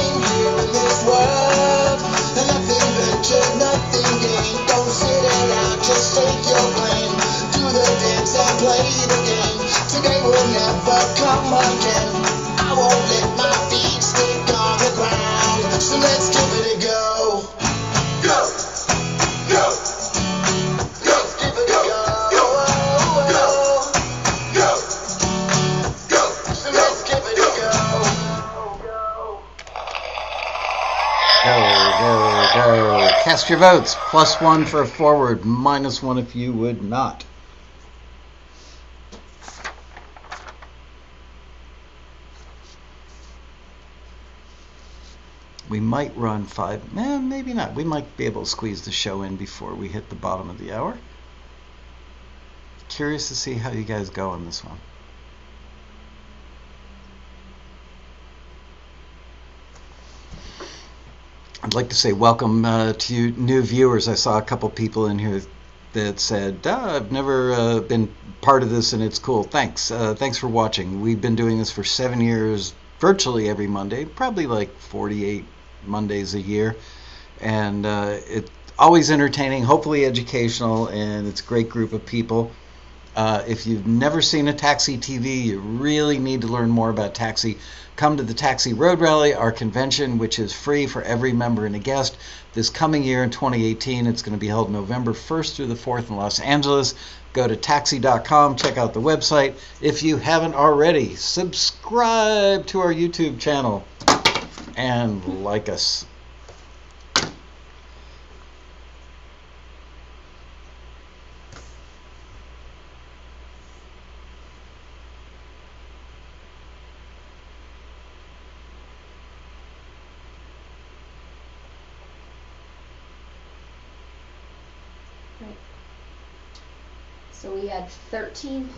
claim here in this world. And nothing ventured, nothing gained. Don't sit it out, just take your blame. Do the dance and play the game. Today will never come again. I won't let my feet stick on the ground. So let's give it a go. Go, go, go, give it a go. Go, go, go, go. So let's give it a go. Go. Cast your votes. +1 for forward, -1 if you would not. We might run 5, maybe not. We might be able to squeeze the show in before we hit the bottom of the hour. Curious to see how you guys go on this one. I'd like to say welcome to you new viewers. I saw a couple people in here that said, I've never been part of this and it's cool. Thanks. Thanks for watching. We've been doing this for 7 years, virtually every Monday, probably like 48 Mondays a year. And it's always entertaining, hopefully educational, and it's a great group of people. If you've never seen a Taxi TV, you really need to learn more about Taxi. Come to the Taxi Road Rally, our convention, which is free for every member and a guest. This coming year in 2018, it's going to be held November 1st through the 4th in Los Angeles. Go to taxi.com, check out the website. If you haven't already, subscribe to our YouTube channel and like us. So we had 14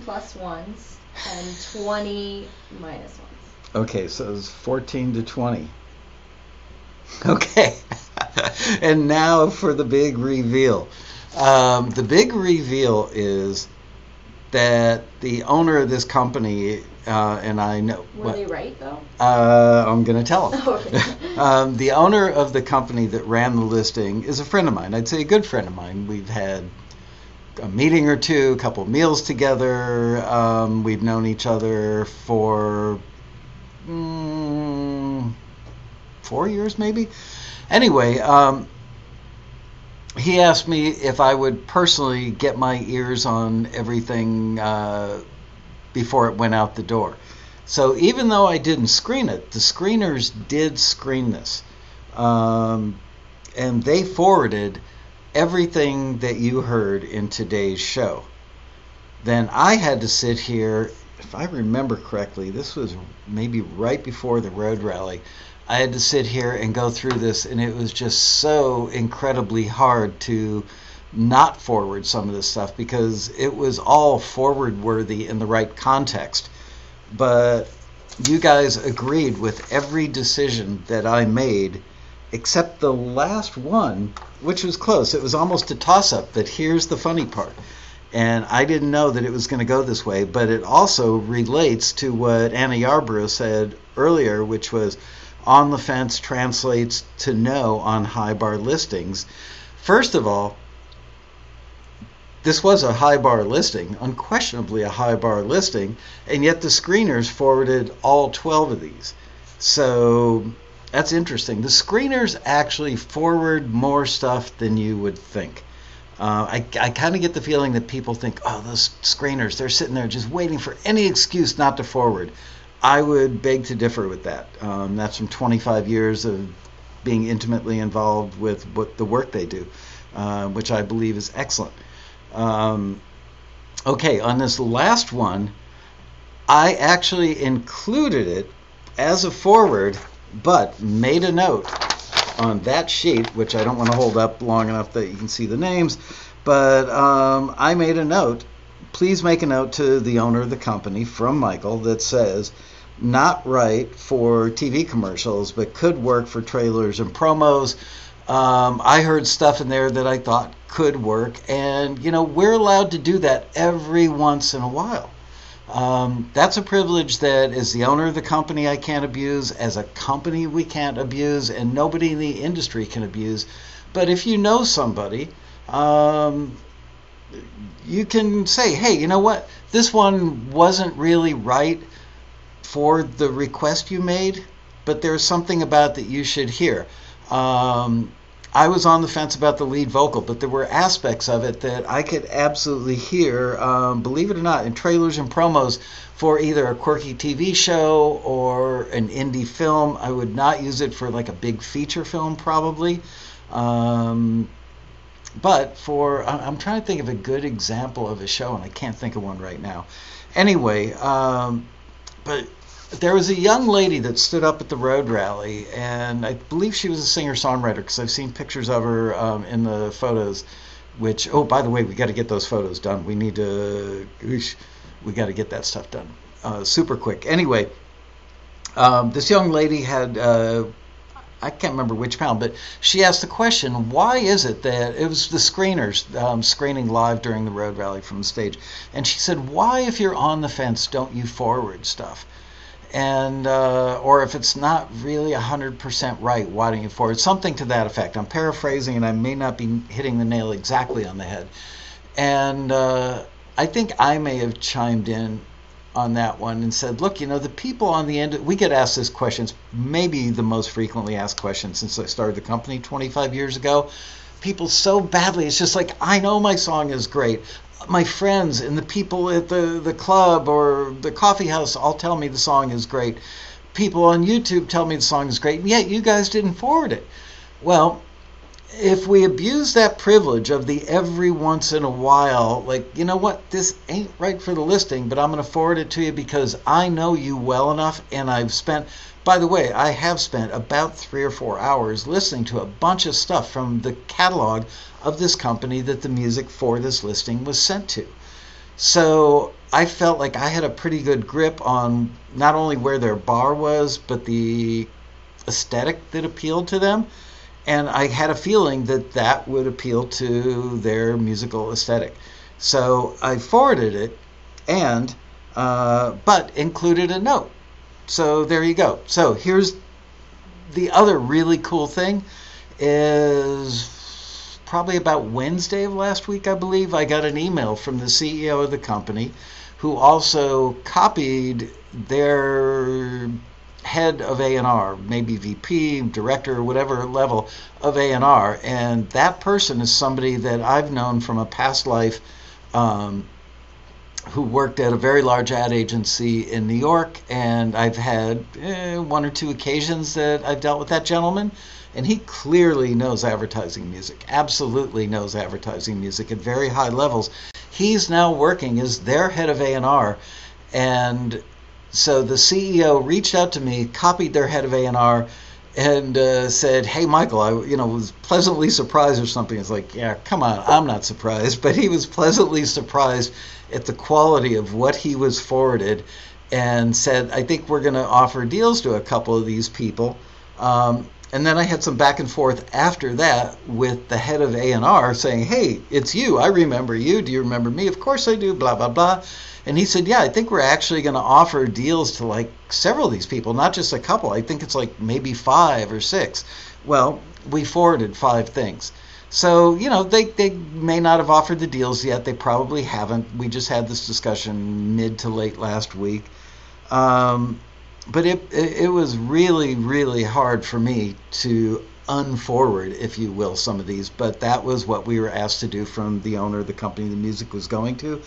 plus ones and 20 minus ones. Okay, so it's 14 to 20. Okay. And now for the big reveal. The big reveal is that the owner of this company, and I know... Were they right, though? I'm going to tell him. Okay. The owner of the company that ran the listing is a friend of mine. I'd say a good friend of mine. We've had a meeting or two, a couple of meals together. We've known each other for 4 years, maybe. Anyway, he asked me if I would personally get my ears on everything before it went out the door. So even though I didn't screen it, the screeners did screen this. And they forwarded everything that you heard in today's show. Then I had to sit here, if I remember correctly, this was maybe right before the road rally. I had to sit here and go through this, and it was just so incredibly hard to not forward some of this stuff because it was all forward worthy in the right context. But you guys agreed with every decision that I made except the last one, which was close. It was almost a toss-up, but here's the funny part. And I didn't know that it was going to go this way, but it also relates to what Anna Yarborough said earlier, which was on the fence translates to no on high bar listings. First of all, this was a high bar listing, unquestionably a high bar listing, and yet the screeners forwarded all 12 of these. So that's interesting. The screeners actually forward more stuff than you would think. I kind of get the feeling that people think, oh, those screeners, they're sitting there just waiting for any excuse not to forward. I would beg to differ with that. That's from 25 years of being intimately involved with the work they do, which I believe is excellent. Okay, on this last one, I actually included it as a forward, but made a note on that sheet, which I don't want to hold up long enough that you can see the names, but I made a note. Please make a note to the owner of the company from Michael that says, not right for TV commercials, but could work for trailers and promos. I heard stuff in there that I thought could work, and we're allowed to do that every once in a while. That's a privilege that as the owner of the company I can't abuse, as a company we can't abuse, and nobody in the industry can abuse. But if you know somebody, you can say, hey, you know what? This one wasn't really right for the request you made, but there's something about that you should hear. I was on the fence about the lead vocal, but there were aspects of it that I could absolutely hear, believe it or not, in trailers and promos for either a quirky TV show or an indie film. I would not use it for like a big feature film probably. But I'm trying to think of a good example of a show, and I can't think of one right now. Anyway, but there was a young lady that stood up at the road rally, and I believe she was a singer-songwriter because I've seen pictures of her in the photos, which, oh, by the way, we got to get those photos done. We got to get that stuff done super quick. Anyway, this young lady had, I can't remember which panel, but she asked the question, why is it that, it was the screeners screening live during the road rally from the stage, and she said, why, if you're on the fence, don't you forward stuff? And or if it's not really 100% right, why don't you forward? Something to that effect. I'm paraphrasing, and I may not be hitting the nail exactly on the head. And I think I may have chimed in on that one and said, look, you know, the people on the end, we get asked this question, it's maybe the most frequently asked question since I started the company 25 years ago. People so badly, it's just like, I know my song is great. My friends and the people at the club or the coffee house all tell me the song is great. People on YouTube tell me the song is great, and yet you guys didn't forward it. Well, if we abuse that privilege of the every once in a while, like, you know what, this ain't right for the listing, but I'm going to forward it to you because I know you well enough, and I've spent, by the way, I have spent about 3 or 4 hours listening to a bunch of stuff from the catalog of this company that the music for this listing was sent to. So I felt like I had a pretty good grip on not only where their bar was, but the aesthetic that appealed to them. And I had a feeling that that would appeal to their musical aesthetic. So I forwarded it, and but included a note. So there you go. So here's the other really cool thing is probably about Wednesday of last week, I believe, I got an email from the CEO of the company who also copied their head of A&R, maybe VP, director, or whatever level of A&R. And that person is somebody that I've known from a past life who worked at a very large ad agency in New York. And I've had 1 or 2 occasions that I've dealt with that gentleman. And he clearly knows advertising music, absolutely knows advertising music at very high levels. He's now working as their head of A&R. And so the CEO reached out to me, copied their head of A&R, and said, hey, Michael, I was pleasantly surprised or something. It's like, yeah, come on, I'm not surprised. But he was pleasantly surprised at the quality of what he was forwarded and said, I think we're going to offer deals to a couple of these people. And then I had some back and forth after that with the head of A&R saying, hey, it's you. I remember you. Do you remember me? Of course I do, blah, blah, blah. And he said, yeah, I think we're actually going to offer deals to like several of these people, not just a couple. I think it's like maybe 5 or 6. Well, we forwarded 5 things. So, they may not have offered the deals yet. They probably haven't. We just had this discussion mid to late last week. But it was really, really hard for me to unforward, if you will, some of these. But that was what we were asked to do from the owner of the company the music was going to.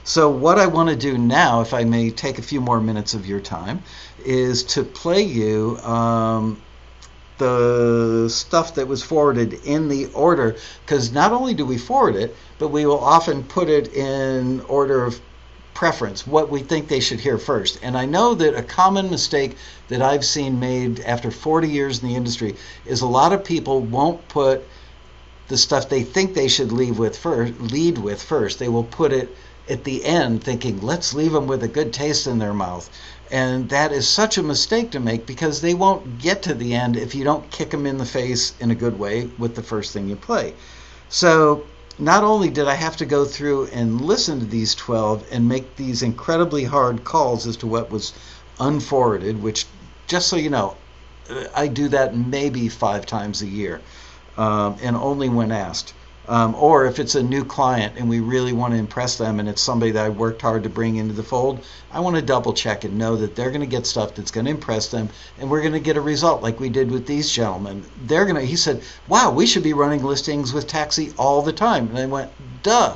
So what I want to do now, if I may take a few more minutes of your time, is to play you the stuff that was forwarded in the order. Because not only do we forward it, but we will often put it in order of preference, what we think they should hear first. And I know that a common mistake that I've seen made after 40 years in the industry is a lot of people won't put the stuff they think they should lead with first. They will put it at the end thinking, let's leave them with a good taste in their mouth. And that is such a mistake to make because they won't get to the end if you don't kick them in the face in a good way with the first thing you play. So not only did I have to go through and listen to these 12 and make these incredibly hard calls as to what was unforwarded, which, just so you know, I do that maybe 5 times a year, and only when asked. Or if it's a new client and we really want to impress them and it's somebody that I worked hard to bring into the fold, I want to double check and know that they're going to get stuff that's going to impress them, and we're going to get a result like we did with these gentlemen. He said, wow, we should be running listings with Taxi all the time. And I went, duh.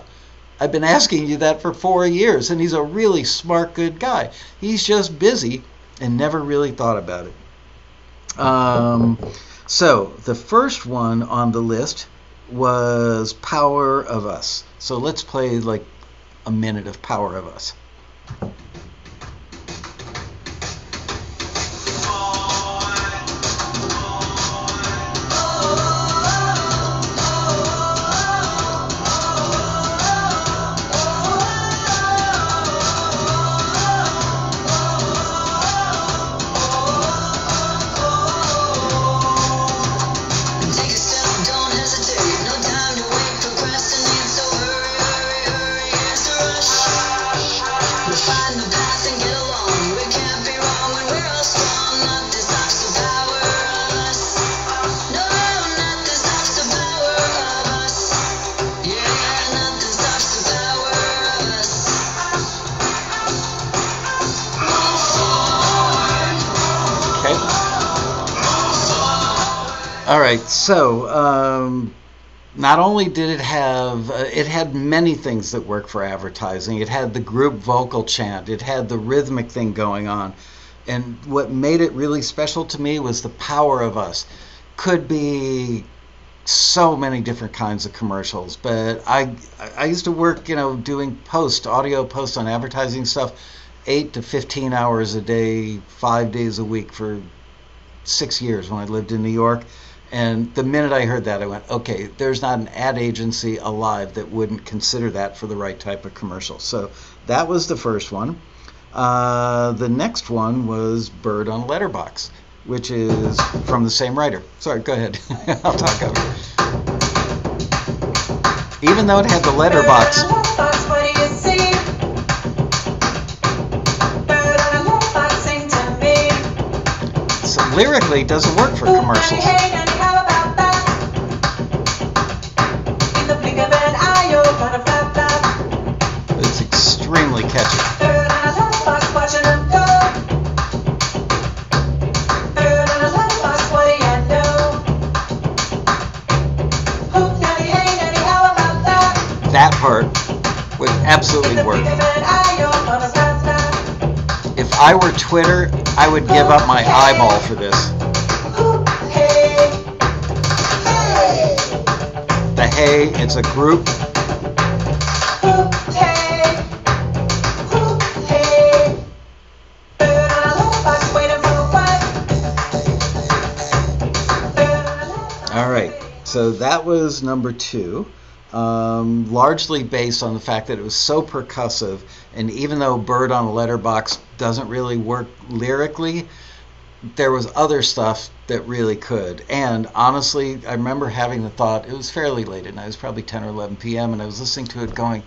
I've been asking you that for 4 years, and he's a really smart, good guy. He's just busy and never really thought about it. So the first one on the list was Power of Us. So let's play like a minute of Power of Us. All right, so not only did it have, it had many things that work for advertising. It had the group vocal chant. It had the rhythmic thing going on. And what made it really special to me was the Power of Us. Could be so many different kinds of commercials, but I used to work, doing audio post on advertising stuff, 8 to 15 hours a day, 5 days a week for 6 years when I lived in New York. And the minute I heard that, I went, okay, there's not an ad agency alive that wouldn't consider that for the right type of commercial. So that was the first one. The next one was Bird on Letterbox, which is from the same writer. Sorry, go ahead. I'll talk over. Even though it had the letterbox. So lyrically, it doesn't work for commercials. It's extremely catchy. That part would absolutely work. If I were Twitter, I would give up my eyeball for this. The hey, it's a group. All right, so that was number 2. Largely based on the fact that it was so percussive, and even though Bird on a Letterbox doesn't really work lyrically, there was other stuff that really could. And honestly, I remember having the thought, it was fairly late at night, it was probably 10 or 11 p.m., and I was listening to it going,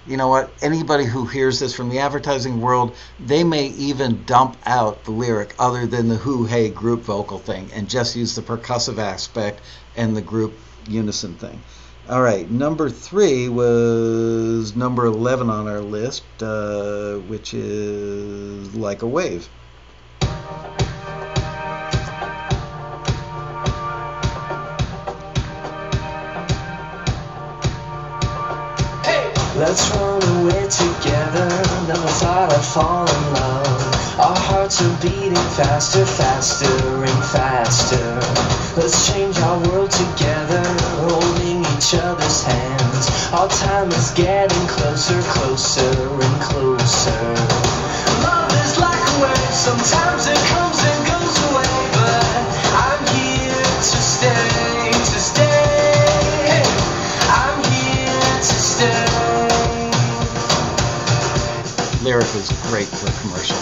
you know what, anybody who hears this from the advertising world, they may even dump out the lyric other than the who, hey, group vocal thing, and just use the percussive aspect and the group unison thing. All right, number 3 was number 11 on our list, which is Like a Wave. Let's run away together, never thought I'd fall in love. Our hearts are beating faster, faster and faster. Let's change our world together, holding each other's hands. Our time is getting closer, closer and closer. Love is like a wave, sometimes it comes and goes away, but I'm here to stay, to stay. I'm here to stay. Lyric is great for a commercial.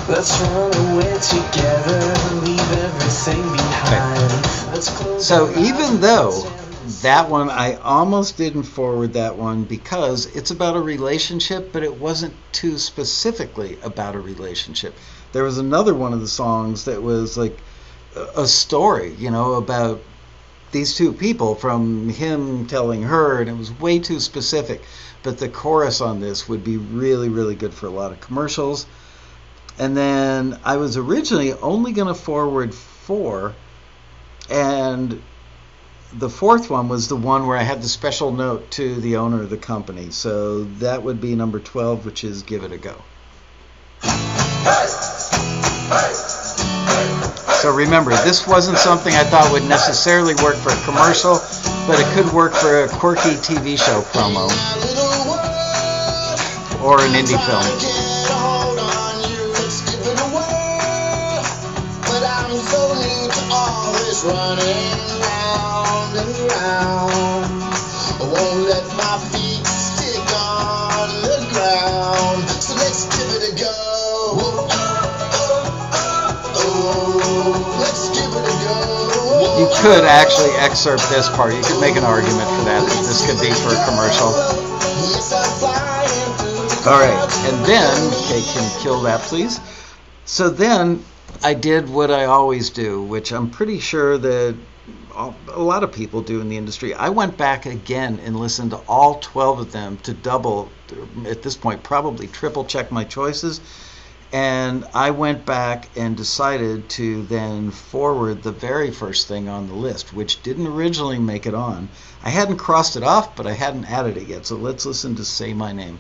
Let's run away together, leave everything behind. Okay. So even though that one, I almost didn't forward that one because it's about a relationship, but it wasn't too specifically about a relationship. There was another one of the songs that was like a story, you know, about these two people, from him telling her, and it was way too specific. But the chorus on this would be really, really good for a lot of commercials. And then I was originally only going to forward 4, and the 4th one was the one where I had the special note to the owner of the company. So that would be number 12, which is Give It a Go. So remember, this wasn't something I thought would necessarily work for a commercial, but it could work for a quirky TV show promo or an indie film. I won't let my feet stick on the ground, so let's give it a go. Let's give it a go. You could actually excerpt this part. You could make an argument for that this could be for a commercial. All right, and then, okay, can you kill that, please? So then I did what I always do, which I'm pretty sure that a lot of people do in the industry. I went back again and listened to all 12 of them to double, at this point, probably triple check my choices. And I went back and decided to then forward the very first thing on the list, which didn't originally make it on. I hadn't crossed it off, but I hadn't added it yet. So let's listen to Say My Name.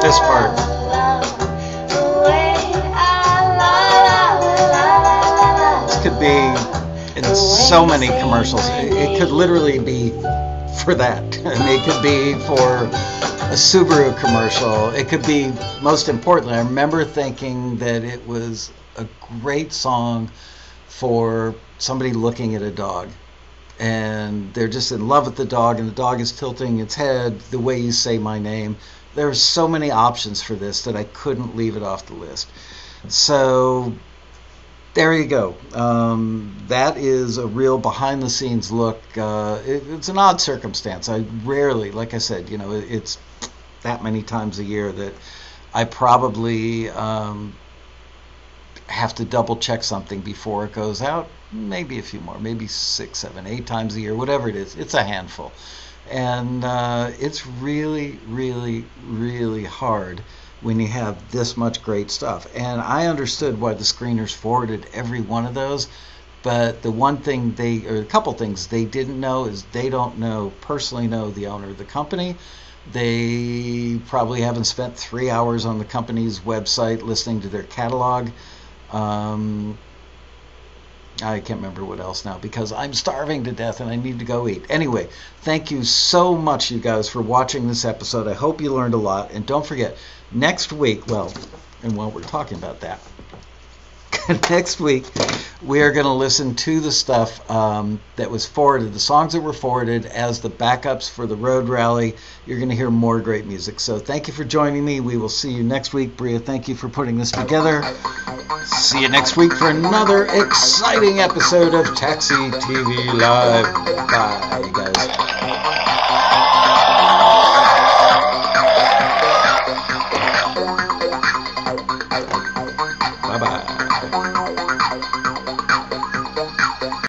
This part. This could be in so many commercials. It could literally be for that. I mean, it could be for a Subaru commercial. It could be, most importantly, I remember thinking that it was a great song for somebody looking at a dog. And they're just in love with the dog, and the dog is tilting its head the way you say my name. There are so many options for this that I couldn't leave it off the list. So there you go. That is a real behind-the-scenes look. It's an odd circumstance. I rarely, like I said, you know, it's that many times a year that I probably have to double-check something before it goes out. Maybe a few more, maybe 6, 7, 8 times a year, whatever it is. It's a handful. And it's really, really, really hard when you have this much great stuff. And I understood why the screeners forwarded every one of those, but the one thing or a couple things they didn't know is they don't personally know the owner of the company. They probably haven't spent 3 hours on the company's website listening to their catalog. I can't remember what else now because I'm starving to death and I need to go eat. Anyway, thank you so much, you guys, for watching this episode. I hope you learned a lot. And don't forget, next week, while we're talking about that, next week we are going to listen to the stuff that was forwarded, the songs that were forwarded as the backups for the road rally. You're going to hear more great music. So thank you for joining me. We will see you next week. Bria, thank you for putting this together. See you next week for another exciting episode of Taxi TV Live. Bye, you guys. Bye-bye.